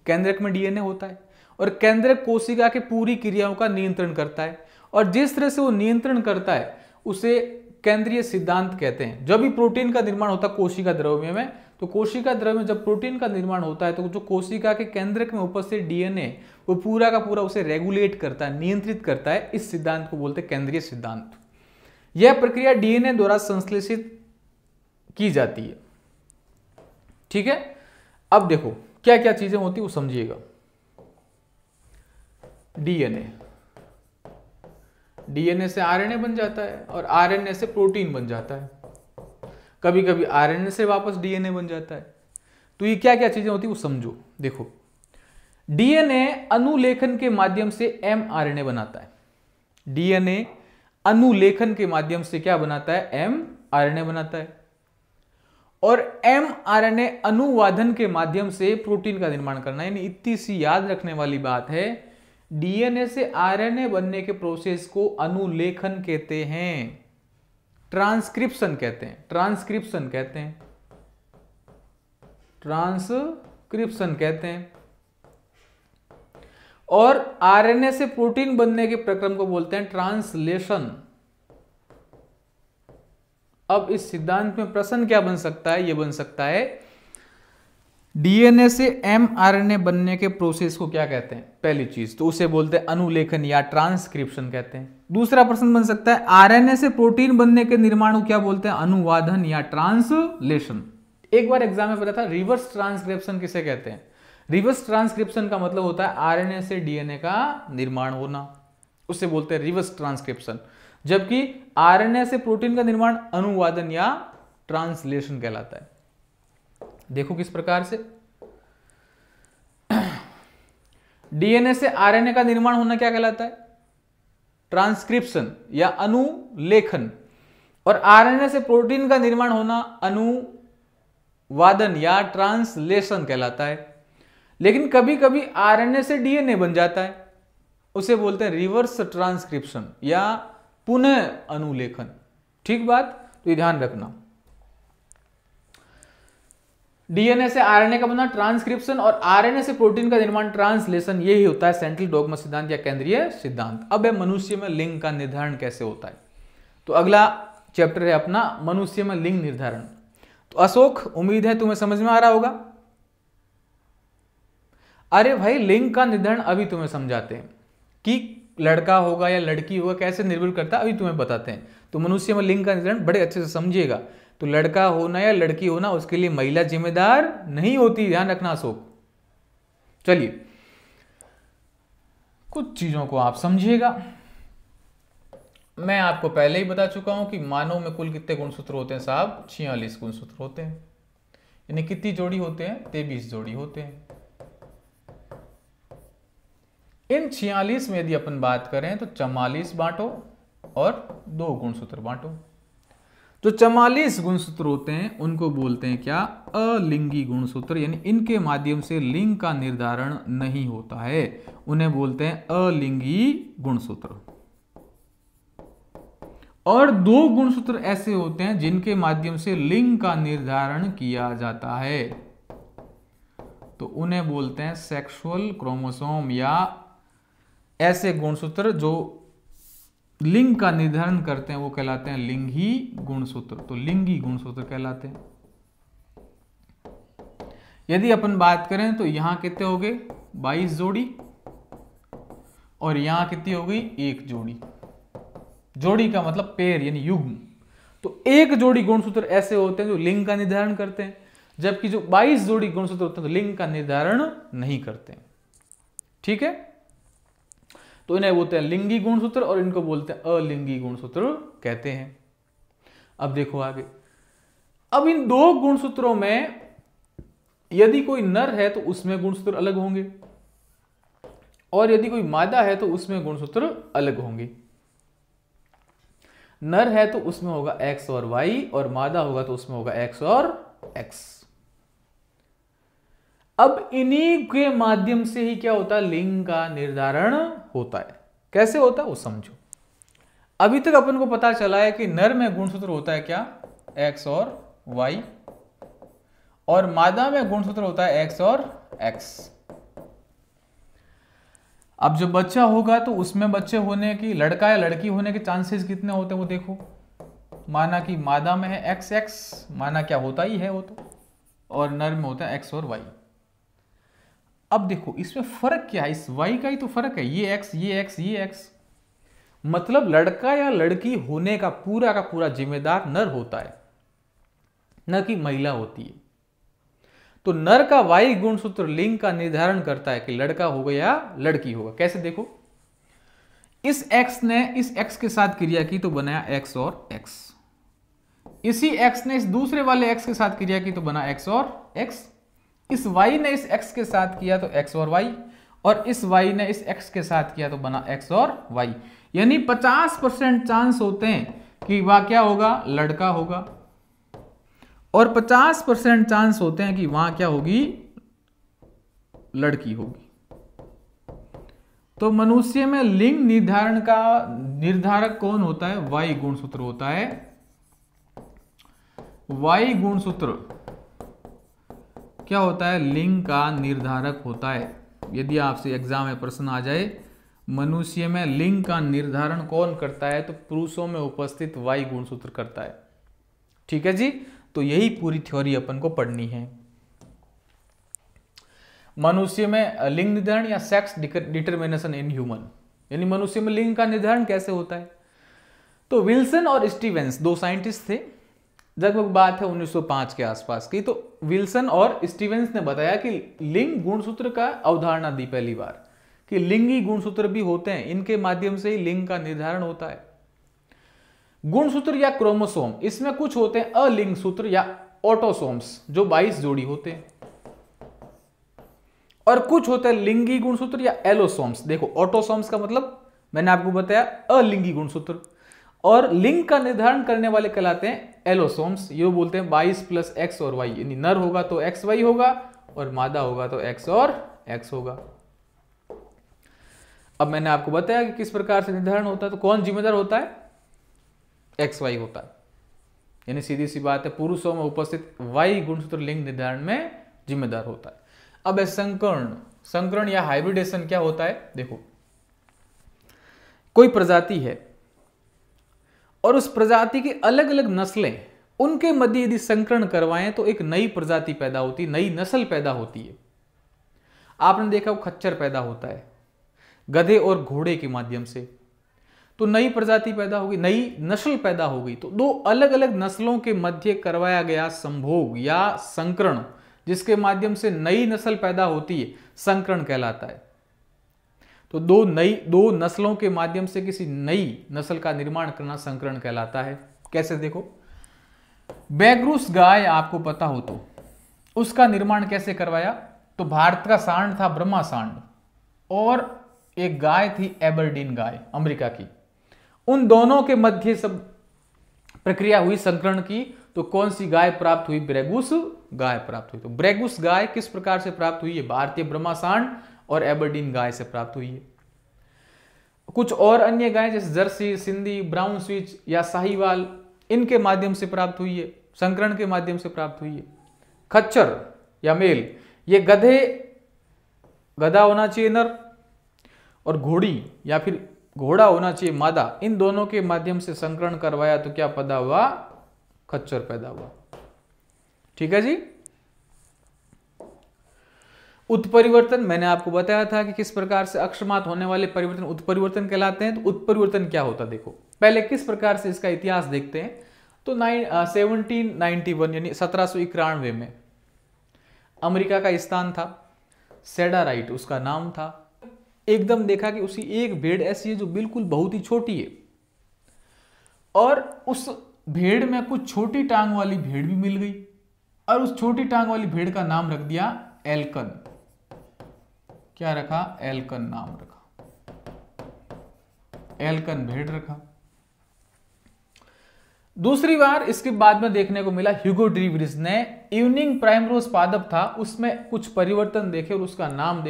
A: केंद्रक में डीएनए होता है। और केंद्रक कोशिका के पूरी क्रियाओं का नियंत्रण करता है। और जिस तरह से वो नियंत्रण करता है उसे केंद्रीय सिद्धांत कहते हैं। जब भी प्रोटीन का निर्माण होता है कोशिका द्रव्य में, तो कोशिका द्रव्य में जब प्रोटीन का निर्माण होता है तो जो कोशिका के केंद्रक में उपस्थित डीएनए वो पूरा का पूरा उसे रेगुलेट करता है, नियंत्रित करता है। इस सिद्धांत को बोलते हैं केंद्रीय सिद्धांत। यह प्रक्रिया डीएनए द्वारा संश्लेषित की जाती है। ठीक है, अब देखो क्या क्या चीजें होती है वो समझिएगा। डीएनए से आरएनए बन जाता है और आरएनए से प्रोटीन बन जाता है। कभी कभी आरएनए से वापस डीएनए बन जाता है। तो ये क्या क्या चीजें होती है वो समझो। देखो, डीएनए अनुलेखन के माध्यम से एमआरएनए बनाता है। डीएनए अनुलेखन के माध्यम से क्या बनाता है? एमआरएनए बनाता है। और एमआरएनए अनुवादन के माध्यम से प्रोटीन का निर्माण करना। यानी इतनी सी याद रखने वाली बात है, डीएनए से आरएनए बनने के प्रोसेस को अनुलेखन कहते हैं, ट्रांसक्रिप्शन कहते हैं, ट्रांसक्रिप्शन कहते हैं। ट्रांसक्रिप्शन कहते हैं। और आरएनए से प्रोटीन बनने के प्रक्रम को बोलते हैं ट्रांसलेशन। अब इस सिद्धांत में प्रश्न क्या बन सकता है? यह बन सकता है डीएनए से एमआरएनए बनने के प्रोसेस को क्या कहते हैं? पहली चीज तो उसे बोलते हैं अनुलेखन या ट्रांसक्रिप्शन कहते हैं। दूसरा प्रश्न बन सकता है आरएनए से प्रोटीन बनने के निर्माण को क्या बोलते हैं? अनुवादन या ट्रांसलेशन। एक बार एग्जाम में पता था रिवर्स ट्रांसक्रिप्शन किसे कहते हैं? रिवर्स ट्रांसक्रिप्शन का मतलब होता है आरएनए से डीएनए का निर्माण होना, उसे बोलते हैं रिवर्स ट्रांसक्रिप्शन। जबकि आरएनए से प्रोटीन का निर्माण अनुवादन या ट्रांसलेशन कहलाता है। देखो किस प्रकार से डीएनए से आरएनए का निर्माण होना क्या कहलाता है? ट्रांसक्रिप्शन या अनुलेखन। और आरएनए से प्रोटीन का निर्माण होना अनुवादन या ट्रांसलेशन कहलाता है। लेकिन कभी कभी आरएनए से डीएनए बन जाता है, उसे बोलते हैं रिवर्स ट्रांसक्रिप्शन या पुनः अनुलेखन। ठीक बात, तो ये ध्यान रखना। डीएनए से आरएनए का बनना ट्रांसक्रिप्शन और आरएनए से प्रोटीन का निर्माण ट्रांसलेशन, यही होता है सेंट्रल डॉगमा सिद्धांत या केंद्रीय सिद्धांत। अब है मनुष्य में लिंग का निर्धारण कैसे होता है। तो अगला चैप्टर है अपना मनुष्य में लिंग निर्धारण। तो अशोक, उम्मीद है तुम्हें समझ में आ रहा होगा। अरे भाई, लिंग का निर्धारण अभी तुम्हें समझाते हैं कि लड़का होगा या लड़की होगा कैसे निर्भर करता है, अभी तुम्हें बताते हैं। तो मनुष्य में लिंग का निर्धारण बड़े अच्छे से समझिएगा। तो लड़का होना या लड़की होना उसके लिए महिला जिम्मेदार नहीं होती, ध्यान रखना अशोक। चलिए कुछ चीजों को आप समझिएगा। मैं आपको पहले ही बता चुका हूं कि मानव में कुल कितने गुणसूत्र होते हैं साहब? 46 गुणसूत्र होते हैं। यानी कितनी जोड़ी होते हैं? 23 जोड़ी होते हैं। इन 46 में यदि अपन बात करें तो 44 बांटो और 2 गुणसूत्र बांटो। जो 44 गुणसूत्र होते हैं उनको बोलते हैं क्या? अलिंगी गुणसूत्र। यानी इनके माध्यम से लिंग का निर्धारण नहीं होता है, उन्हें बोलते हैं अलिंगी गुणसूत्र। और 2 गुणसूत्र ऐसे होते हैं जिनके माध्यम से लिंग का निर्धारण किया जाता है, तो उन्हें बोलते हैं सेक्सुअल क्रोमोसोम। या ऐसे गुणसूत्र जो लिंग का निर्धारण करते हैं वो कहलाते हैं लिंगी गुणसूत्र। तो लिंगी गुणसूत्र कहलाते हैं। यदि अपन बात करें तो यहां कितने हो गए? 22 जोड़ी। और यहां कितनी हो गई? 1 जोड़ी। जोड़ी का मतलब पेयर यानी युग्म। तो 1 जोड़ी गुणसूत्र ऐसे होते हैं जो लिंग का निर्धारण करते हैं, जबकि जो 22 जोड़ी गुणसूत्र होते हैं तो लिंग का निर्धारण नहीं करते हैं। ठीक है, तो इन्हें बोलते हैं लिंगी गुणसूत्र और इनको बोलते हैं अलिंगी गुणसूत्र कहते हैं। अब देखो आगे। अब इन 2 गुणसूत्रों में यदि कोई नर है तो उसमें गुणसूत्र अलग होंगे, और यदि कोई मादा है तो उसमें गुणसूत्र अलग होंगे। नर है तो उसमें होगा X और Y, और मादा होगा तो उसमें होगा X और X। अब इन्हीं के माध्यम से ही क्या होता है? लिंग का निर्धारण होता है। कैसे होता है वो समझो। अभी तक अपन को पता चला है कि नर में गुणसूत्र होता है क्या? X और Y, और मादा में गुणसूत्र होता है X और X। अब जब बच्चा होगा तो उसमें बच्चे होने की, लड़का या लड़की होने के चांसेस कितने होते हैं वो देखो। माना कि मादा में है XX, माना क्या होता ही है वो तो, और नर में होता है X और Y। अब देखो इसमें फर्क क्या है? इस Y का ही तो फर्क है। ये X, ये X, ये X। मतलब लड़का या लड़की होने का पूरा जिम्मेदार नर होता है, न कि महिला होती है। तो नर का Y गुणसूत्र लिंग का निर्धारण करता है कि लड़का होगा या लड़की होगा। कैसे देखो, इस X ने इस X के साथ क्रिया की तो बनाया X और X। इसी X ने इस दूसरे वाले X के साथ क्रिया की तो बना X और X। इस Y ने इस X के साथ किया तो X और Y, और इस Y ने इस X के साथ किया तो बना X और Y। यानी 50% चांस होते हैं कि वह क्या होगा? लड़का होगा, और 50% चांस होते हैं कि वहां क्या होगी? लड़की होगी। तो मनुष्य में लिंग निर्धारण का निर्धारक कौन होता है? Y गुणसूत्र होता है। Y गुणसूत्र क्या होता है, लिंग का निर्धारक होता है। यदि आपसे एग्जाम में प्रश्न आ जाए मनुष्य में लिंग का निर्धारण कौन करता है, तो पुरुषों में उपस्थित वाई गुणसूत्र करता है। ठीक है जी, तो यही पूरी थ्योरी अपन को पढ़नी है। मनुष्य में लिंग निर्धारण या सेक्स डिटरमिनेशन इन ह्यूमन, यानी मनुष्य में लिंग का निर्धारण कैसे होता है। तो विल्सन और स्टीवेंस दो साइंटिस्ट थे, लगभग बात है 1905 के आसपास की। तो विल्सन और स्टीवेंस ने बताया कि लिंग गुणसूत्र का अवधारणा दी पहली बार, कि लिंगी गुणसूत्र भी होते हैं, इनके माध्यम से ही लिंग का निर्धारण होता है। गुणसूत्र या क्रोमोसोम, इसमें कुछ होते हैं अलिंग सूत्र या ऑटोसोम्स जो 22 जोड़ी होते हैं, और कुछ होते हैं लिंगी गुणसूत्र या एलोसोम्स। देखो ऑटोसोम्स का मतलब मैंने आपको बताया अलिंगी गुणसूत्र, और लिंग का निर्धारण करने वाले कहलाते हैं एलोसोम्स। ये बोलते हैं 22 प्लस एक्स और वाई, यानी नर होगा तो एक्स वाई होगा और मादा होगा तो एक्स और एक्स होगा। अब मैंने आपको बताया कि किस प्रकार से निर्धारण होता है, तो कौन जिम्मेदार होता है, एक्स वाई होता है, यानी सीधी सी बात है पुरुषों में उपस्थित वाई गुणसूत्र लिंग निर्धारण में जिम्मेदार होता है। अब संकरण या हाइब्रिडेशन क्या होता है। देखो कोई प्रजाति है और उस प्रजाति की अलग अलग नस्लें, उनके मध्य यदि संकरण करवाएं तो एक नई प्रजाति पैदा होती है, नई नस्ल पैदा होती है। आपने देखा वो खच्चर पैदा होता है गधे और घोड़े के माध्यम से, तो नई प्रजाति पैदा होगी, नई नस्ल पैदा होगी। तो दो अलग अलग नस्लों के मध्य करवाया गया संभोग या संकरण, जिसके माध्यम से नई नस्ल पैदा होती है, संकरण कहलाता है। तो दो नस्लों के माध्यम से किसी नई नस्ल का निर्माण करना संकरण कहलाता है। कैसे, देखो बैगरूस गाय आपको पता हो तो उसका निर्माण कैसे करवाया, तो भारत का सांड था ब्रह्मा सांड और एक गाय थी एबरडीन गाय अमेरिका की, उन दोनों के मध्य सब प्रक्रिया हुई संकरण की। तो कौन सी गाय प्राप्त हुई, ब्रेगुस गाय प्राप्त हुई। तो ब्रेगुस गाय किस प्रकार से प्राप्त हुई है, भारतीय ब्रह्मा सांड और एबरडीन गाय से प्राप्त हुई है। कुछ और अन्य गाय जैसे जर्सी, सिंधी, ब्राउन स्विच या साहिवाल, इनके माध्यम से प्राप्त हुई है, संकरण के माध्यम से प्राप्त हुई है। खच्चर या मेल, ये गधा होना चाहिए नर, और घोड़ी या फिर घोड़ा होना चाहिए मादा, इन दोनों के माध्यम से संकरण करवाया तो क्या पैदा हुआ, खच्चर पैदा हुआ। ठीक है जी। उत्परिवर्तन मैंने आपको बताया था कि किस प्रकार से अक्षमात होने वाले परिवर्तन उत्परिवर्तन कहलाते हैं। तो उत्परिवर्तन क्या होता है, देखो पहले किस प्रकार से इसका इतिहास देखते हैं। तो 1791 यानी 1791 में अमेरिका का स्थान था सेडाराइट, उसका नाम था। एकदम देखा कि उसी एक भेड़ ऐसी है जो बिल्कुल बहुत ही छोटी है, और उस भेड़ में कुछ छोटी टांग वाली भेड़ भी मिल गई, और उस छोटी टांग वाली भेड़ का नाम रख दिया एल्कन। क्या रखा, एल्कन नाम रखा, एल्कन भेड़ रखा। दूसरी बार इसके बाद में देखने को मिला ह्यूगो ड्रीवरिस ने इवनिंग प्राइमरोज पादप था, उसमें कुछ परिवर्तन देखे और उसका नाम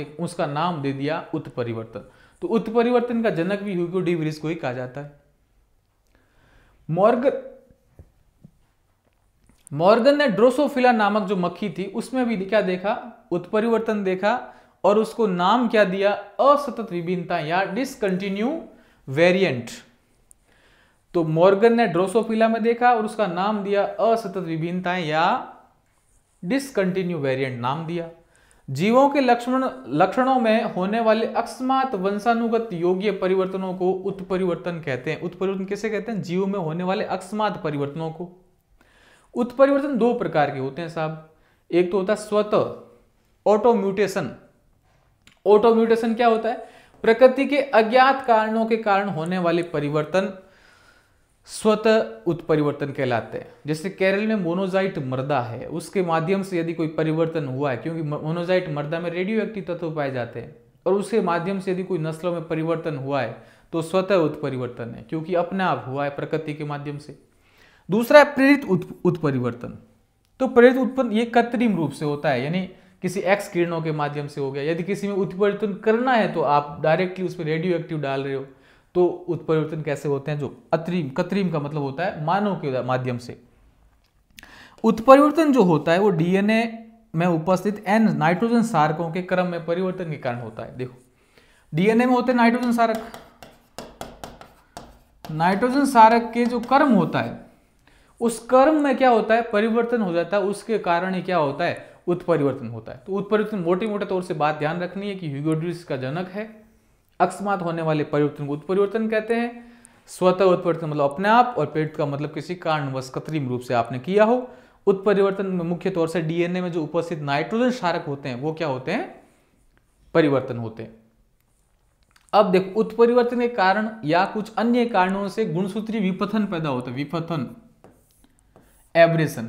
A: दे दिया उत्परिवर्तन। तो उत्परिवर्तन का जनक भी ह्यूगो ड्रीवरिस को ही कहा जाता है। मॉर्गन ने ड्रोसोफिला नामक जो मक्खी थी उसमें भी क्या देखा, उत्परिवर्तन देखा, और उसको नाम क्या दिया, असतत विभिन्नता या डिसकंटिन्यू वेरिएंट। तो मॉर्गन ने ड्रोसोफिला में देखा और उसका नाम दिया असतत विभिन्नताएं या डिसकंटिन्यू वेरिएंट नाम दिया। जीवों के लक्षणों में होने वाले अकस्मात वंशानुगत योग्य परिवर्तनों को उत्परिवर्तन कहते हैं। उत्परिवर्तन किसे कहते हैं, जीवों में होने वाले अकस्मात परिवर्तनों को। उत्परिवर्तन दो प्रकार के होते हैं साहब, एक तो होता है स्वतः ऑटोम्यूटेशन। ऑटोम्यूटेशन क्या होता है, प्रकृति के अज्ञात कारणों के कारण होने वाले परिवर्तन स्वतः उत्परिवर्तन कहलाते हैं। जैसे केरल में मोनोजाइट मृदा है, उसके माध्यम से यदि कोई परिवर्तन हुआ है, क्योंकि मोनोजाइट मृदा में रेडियो एक्टिव तत्व पाए जाते हैं, और उसके माध्यम से यदि कोई नस्लों में परिवर्तन हुआ है तो स्वतः उत्परिवर्तन है, क्योंकि अपने आप हुआ है प्रकृति के माध्यम से। दूसरा है प्रेरित उत्परिवर्तन। तो प्रेरित उत्पन्न ये कृत्रिम रूप से होता है, यानी किसी एक्स किरणों के माध्यम से हो गया। यदि किसी में उत्परिवर्तन करना है तो आप डायरेक्टली उसमें रेडियो एक्टिव डाल रहे हो, तो उत्परिवर्तन कैसे होते हैं, जो कृत्रिम का मतलब होता है मानव के माध्यम से। उत्परिवर्तन जो होता है वो डीएनए में उपस्थित n नाइट्रोजन सारकों के क्रम में परिवर्तन के कारण होता है। देखो डीएनए में होते हैं नाइट्रोजन सारक, नाइट्रोजन सारक के जो क्रम होता है उस क्रम में क्या होता है, परिवर्तन हो जाता है, उसके कारण ही क्या होता है, उत्परिवर्तन होता है। तो उत्परिवर्तन मोटे मोटे तौर से बात ध्यान रखनी है कि ह्यूगोडॉट्स का जनक है। अकस्मात होने वाले परिवर्तन को उत्परिवर्तन कहते हैं। स्वतः उत्परिवर्तन मतलब अपने आप, और पेट का मतलब किसी कारणवश कृत्रिम रूप से आपने किया हो। उत्परिवर्तन में मुख्य तौर से डीएनए में जो उपस्थित नाइट्रोजन क्षारक होते हैं वो क्या होते हैं, परिवर्तन होते हैं। अब देखो उत्परिवर्तन के कारण या कुछ अन्य कारणों से गुणसूत्रीय विपथन पैदा होता है। विपथन, एब्रेशन।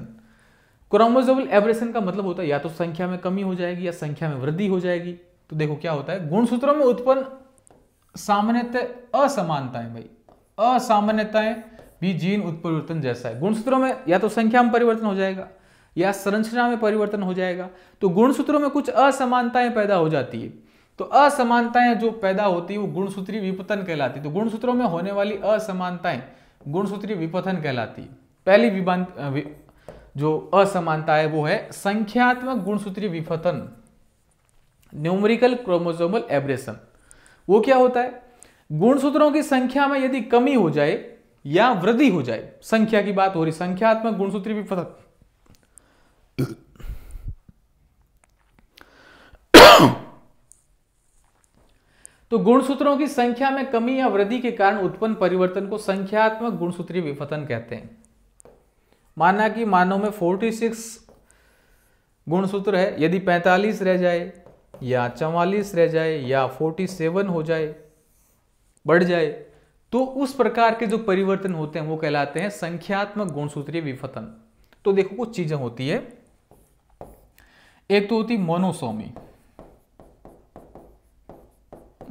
A: क्रोमोसोमल एब्रेशन का मतलब होता है या तो संख्या में कमी हो जाएगी या संख्या में वृद्धि हो जाएगी। तो देखो क्या होता है, गुणसूत्रों में उत्पन्न सामान्यतः असमानताएं, भाई असामान्यताएं भी जीन उत्परिवर्तन जैसा है। गुणसूत्रों में या तो संख्या में परिवर्तन हो जाएगा या संरचना में परिवर्तन हो जाएगा। तो गुणसूत्रों में कुछ असमानताएं पैदा हो जाती है। तो असमानताएं जो पैदा होती है वो गुणसूत्रीय विपथन कहलाती है। तो गुणसूत्रों में होने वाली असमानताएं गुणसूत्रीय विपथन कहलाती है। पहली जो असमानता है वो है संख्यात्मक गुणसूत्रीय विपथन, न्यूमेरिकल क्रोमोसोमल एब्रेशन। वो क्या होता है, गुणसूत्रों की संख्या में यदि कमी हो जाए या वृद्धि हो जाए, संख्या की बात हो रही, संख्यात्मक गुणसूत्रीय विपथन। तो गुणसूत्रों की संख्या में कमी या वृद्धि के कारण उत्पन्न परिवर्तन को संख्यात्मक गुणसूत्रीय विपथन कहते हैं। माना कि मानव में 46 गुणसूत्र है, यदि 45 रह जाए या 44 रह जाए या 47 हो जाए, बढ़ जाए, तो उस प्रकार के जो परिवर्तन होते हैं वो कहलाते हैं संख्यात्मक गुणसूत्रीय विपथन। तो देखो कुछ चीजें होती है, एक तो होती मोनोसोमी,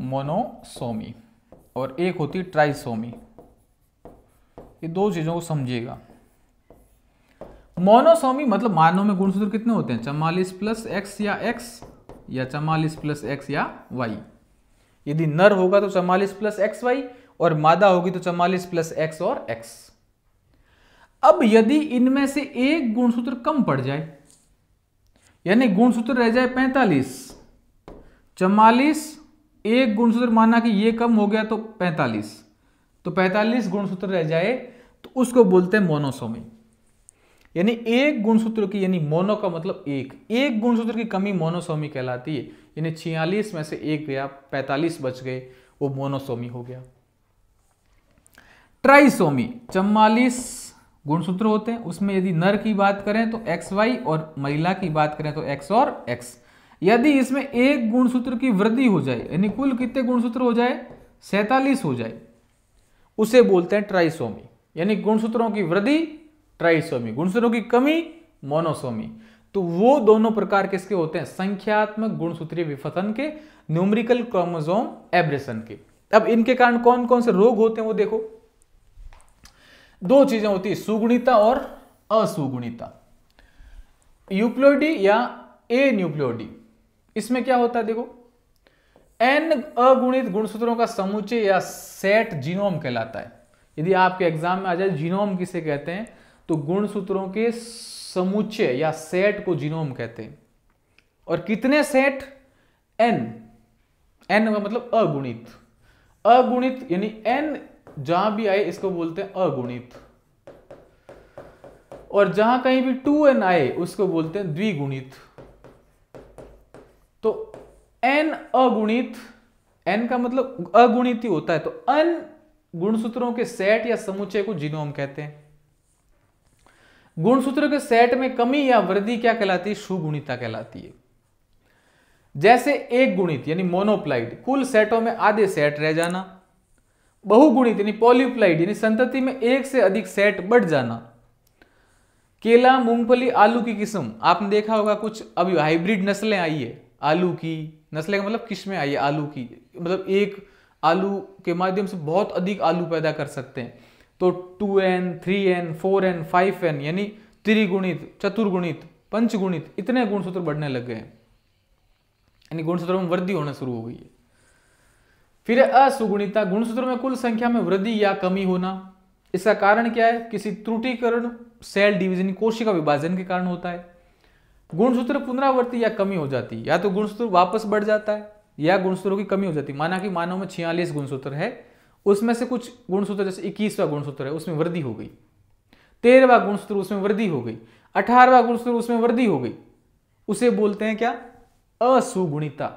A: मोनोसोमी, और एक होती ट्राइसोमी। ये दो चीजों को समझिएगा। मोनोसोमी मतलब मानव में गुणसूत्र कितने होते हैं, 44 प्लस एक्स या एक्स, या 44 प्लस एक्स या वाई। यदि नर होगा तो 44 प्लस एक्स वाई, और मादा होगी तो 44 प्लस एक्स और एक्स। अब यदि इनमें से एक गुणसूत्र कम पड़ जाए, यानी गुणसूत्र रह जाए 45, 44, एक गुणसूत्र माना कि ये कम हो गया तो 45, तो 45 गुणसूत्र रह जाए तो उसको बोलते हैं मोनोसोमी। यानी एक गुणसूत्र की, यानी मोनो का मतलब एक गुणसूत्र की कमी मोनोसोमी कहलाती है। यानी 46 में से एक गया, 45 बच गए, वो मोनोसोमी हो गया। ट्राइसोमी 44 गुणसूत्र होते हैं, उसमें यदि नर की बात करें तो एक्स वाई, और महिला की बात करें तो एक्स और एक्स। यदि इसमें एक गुणसूत्र की वृद्धि हो जाए, यानी कुल कितने गुणसूत्र हो जाए, 47 हो जाए, उसे बोलते हैं ट्राइसोमी। यानी गुणसूत्रों की वृद्धि ट्राइसोमी, गुणसूत्रों की कमी मोनोसोमी। तो वो दोनों प्रकार किसके होते हैं, संख्यात्मक गुणसूत्रीय विपथन के, न्यूमेरिकल क्रोमोसोम एब्रेशन के। अब इनके कारण कौन कौन से रोग होते हैं वो देखो। दो चीजें होती है, सुगुणिता और असुगुणिता, यूप्लोइडी या एन्यूप्लोइडी। इसमें क्या होता है देखो, एन अगुणित गुणसूत्रों का समुच्चय या सेट जीनोम कहलाता है। यदि आपके एग्जाम में आ जाए जीनोम किसे कहते हैं, तो गुणसूत्रों के समुच्चय या सेट को जीनोम कहते हैं। और कितने सेट, एन, एन का मतलब अगुणित, अगुणित यानी एन जहां भी आए इसको बोलते हैं अगुणित, और जहां कहीं भी 2n आए उसको बोलते हैं द्विगुणित। तो n अगुणित, n का मतलब अगुणित ही होता है, तो n गुणसूत्रों के सेट या समुच्चय को जीनोम कहते हैं। गुणसूत्रों के सेट में कमी या वृद्धि क्या कहलाती है, सुगुणिता कहलाती है। जैसे एक गुणित यानी मोनोप्लाइड, कुल सेटों में आधे सेट रह जाना। बहुगुणित यानी पॉलीप्लाइड यानी संतति में एक से अधिक सेट बढ़ जाना। केला, मूंगफली, आलू की किस्म, आपने देखा होगा कुछ अभी हाइब्रिड नस्लें आई है, आलू की नस्लें का मतलब किस्में आई है आलू की, मतलब एक आलू के माध्यम से बहुत अधिक आलू पैदा कर सकते हैं। तो 2n, 3n, 4n, 5n यानी त्रिगुणित, चतुर्गुणित, पंचगुणित, इतने गुणसूत्र बढ़ने लग गए हैं, यानी गुणसूत्रों में वृद्धि होना शुरू हो गई है। फिर असुगुणिता, गुणसूत्रों में कुल संख्या में वृद्धि या कमी होना। इसका कारण क्या है, किसी त्रुटिकरण सेल डिवीजन, कोशिका विभाजन के कारण होता है। गुणसूत्र पुनरावर्ती या कमी हो जाती है, या तो गुणसूत्र वापस बढ़ जाता है या गुणसूत्रों की कमी हो जाती है। माना कि मानव में 46 गुणसूत्र है, उसमें से कुछ गुणसूत्र जैसे 21वां गुणसूत्र है उसमें वृद्धि हो गई, 13वां गुणसूत्र उसमें वृद्धि हो गई, 18वां गुणसूत्र उसमें वृद्धि हो गई, उसे बोलते हैं क्या? असुगुणिता।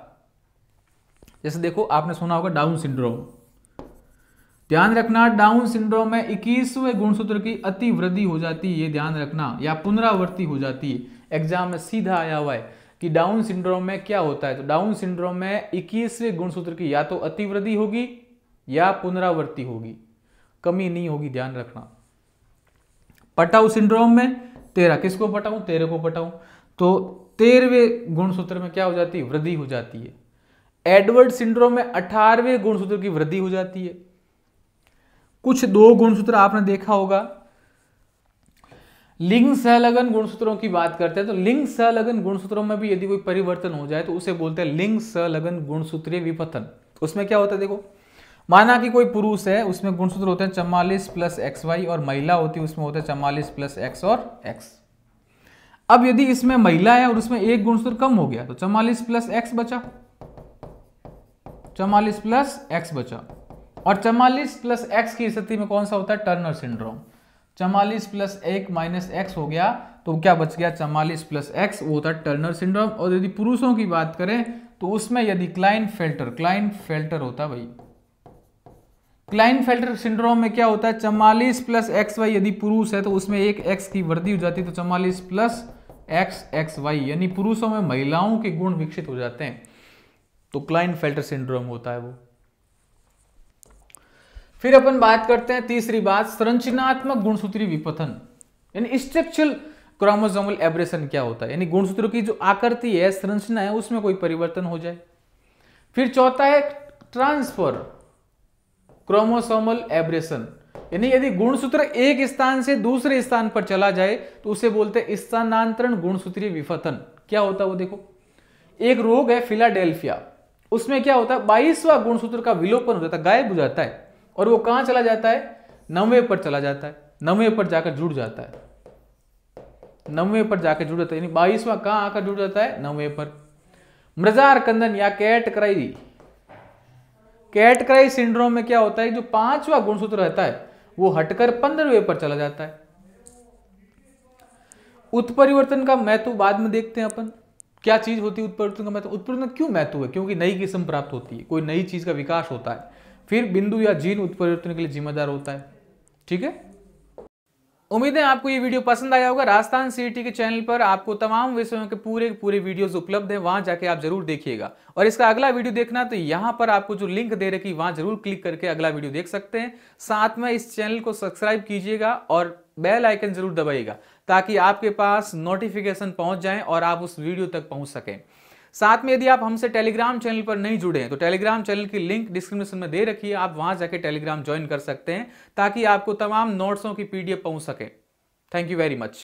A: जैसे देखो आपने सुना होगा डाउन सिंड्रोम, ध्यान रखना डाउन सिंड्रोम में 21वें गुणसूत्र की अति वृद्धि हो जाती है, ये ध्यान रखना, या पुनरावृत्ति हो जाती है। एग्जाम में सीधा आया हुआ है कि डाउन सिंड्रोम में क्या होता है, तो डाउन सिंड्रोम में 21वें गुणसूत्र की या तो अति वृद्धि होगी या पुनरावृत्ति होगी, कमी नहीं होगी, ध्यान रखना। पटाऊ सिंड्रोम में 13, किसको पटाऊं? 13 को पटाऊं, तो 13वें गुणसूत्र में क्या हो जाती है? वृद्धि हो जाती है। एडवर्ड सिंड्रोम में 18वें गुणसूत्र की वृद्धि हो जाती है। कुछ 2 गुणसूत्र आपने देखा होगा, लिंग संलग्न गुणसूत्रों की बात करते हैं, तो लिंग संलग्न गुणसूत्रों में भी यदि कोई परिवर्तन हो जाए तो उसे बोलते हैं लिंग संलग्न गुणसूत्रीय विपथन। उसमें क्या होता है देखो, माना कि कोई पुरुष है उसमें गुणसूत्र होते हैं 44 प्लस XY, और महिला होती है उसमें होते हैं 44 प्लस X और X। अब यदि इसमें महिला है और उसमें एक गुणसूत्र कम हो गया तो 44 प्लस X बचा, 44 प्लस X बचा, और 44 प्लस X की स्थिति में कौन सा होता है? Turner syndrome. 44 plus 1 minus X हो गया तो क्या बच गया? 44 प्लस X, वो होता है टर्नर सिंड्रोम। और यदि पुरुषों की बात करें तो उसमें यदि क्लाइनफेल्टर होता है भाई, क्लाइनफेल्टर सिंड्रोम में क्या होता है? 44 प्लस XY यदि पुरुष है तो उसमें एक X की वृद्धि हो जाती है, तो 44 प्लस XY, यानी पुरुषों में महिलाओं के गुण विकसित हो जाते हैं, तो क्लाइनफेल्टर सिंड्रोम होता है वो। फिर अपन बात करते हैं तीसरी बात, संरचनात्मक गुणसूत्री विपथन, यानी स्ट्रक्चरल क्रोमोसोमल एब्रेशन क्या होता है, यानी गुणसूत्रों की जो आकृति है, संरचना है, उसमें कोई परिवर्तन हो जाए। फिर चौथा है ट्रांसफर क्रोमोसोमल एब्रेशन, यानी यदि गुणसूत्र एक स्थान से दूसरे स्थान पर चला जाए तो उसे बोलते हैं स्थानांतरण गुणसूत्रीय विपथन। क्या होता है वो देखो, एक रोग है फिलाडेल्फिया, उसमें क्या होता है? 22वां गुणसूत्र का विलोपन हो जाता है, गायब हो जाता है, और वो कहां चला जाता है? 9वें पर चला जाता है, 9वें पर जाकर जुड़ जाता है, 9वें पर जाकर जुड़ जाता है, यानी 22वां कहां आकर जुड़ जाता है? 9वें पर। मृजार कंदन या कैटक्राई सिंड्रोम में क्या होता है? जो 5वां गुणसूत्र रहता है वो हटकर 15वें पर चला जाता है। उत्परिवर्तन का महत्व बाद में देखते हैं अपन, क्या चीज होती है उत्परिवर्तन का महत्व। उत्परिवर्तन क्यों महत्व है? क्योंकि नई किस्म प्राप्त होती है, कोई नई चीज का विकास होता है। फिर बिंदु या जीन उत्परिवर्तन के लिए जिम्मेदार होता है। ठीक है, उम्मीद है आपको ये वीडियो पसंद आया होगा। राजस्थान सीईटी के चैनल पर आपको तमाम विषयों के पूरे वीडियोस उपलब्ध हैं, वहां जाके आप जरूर देखिएगा। और इसका अगला वीडियो देखना तो यहां पर आपको जो लिंक दे रखी वहां जरूर क्लिक करके अगला वीडियो देख सकते हैं। साथ में इस चैनल को सब्सक्राइब कीजिएगा और बेल आइकन जरूर दबाइएगा ताकि आपके पास नोटिफिकेशन पहुंच जाए और आप उस वीडियो तक पहुंच सकें। साथ में यदि आप हमसे टेलीग्राम चैनल पर नहीं जुड़े हैं तो टेलीग्राम चैनल की लिंक डिस्क्रिप्शन में दे रखी है, आप वहां जाके टेलीग्राम ज्वाइन कर सकते हैं ताकि आपको तमाम नोट्सों की PDF पहुंच सके। Thank you very much.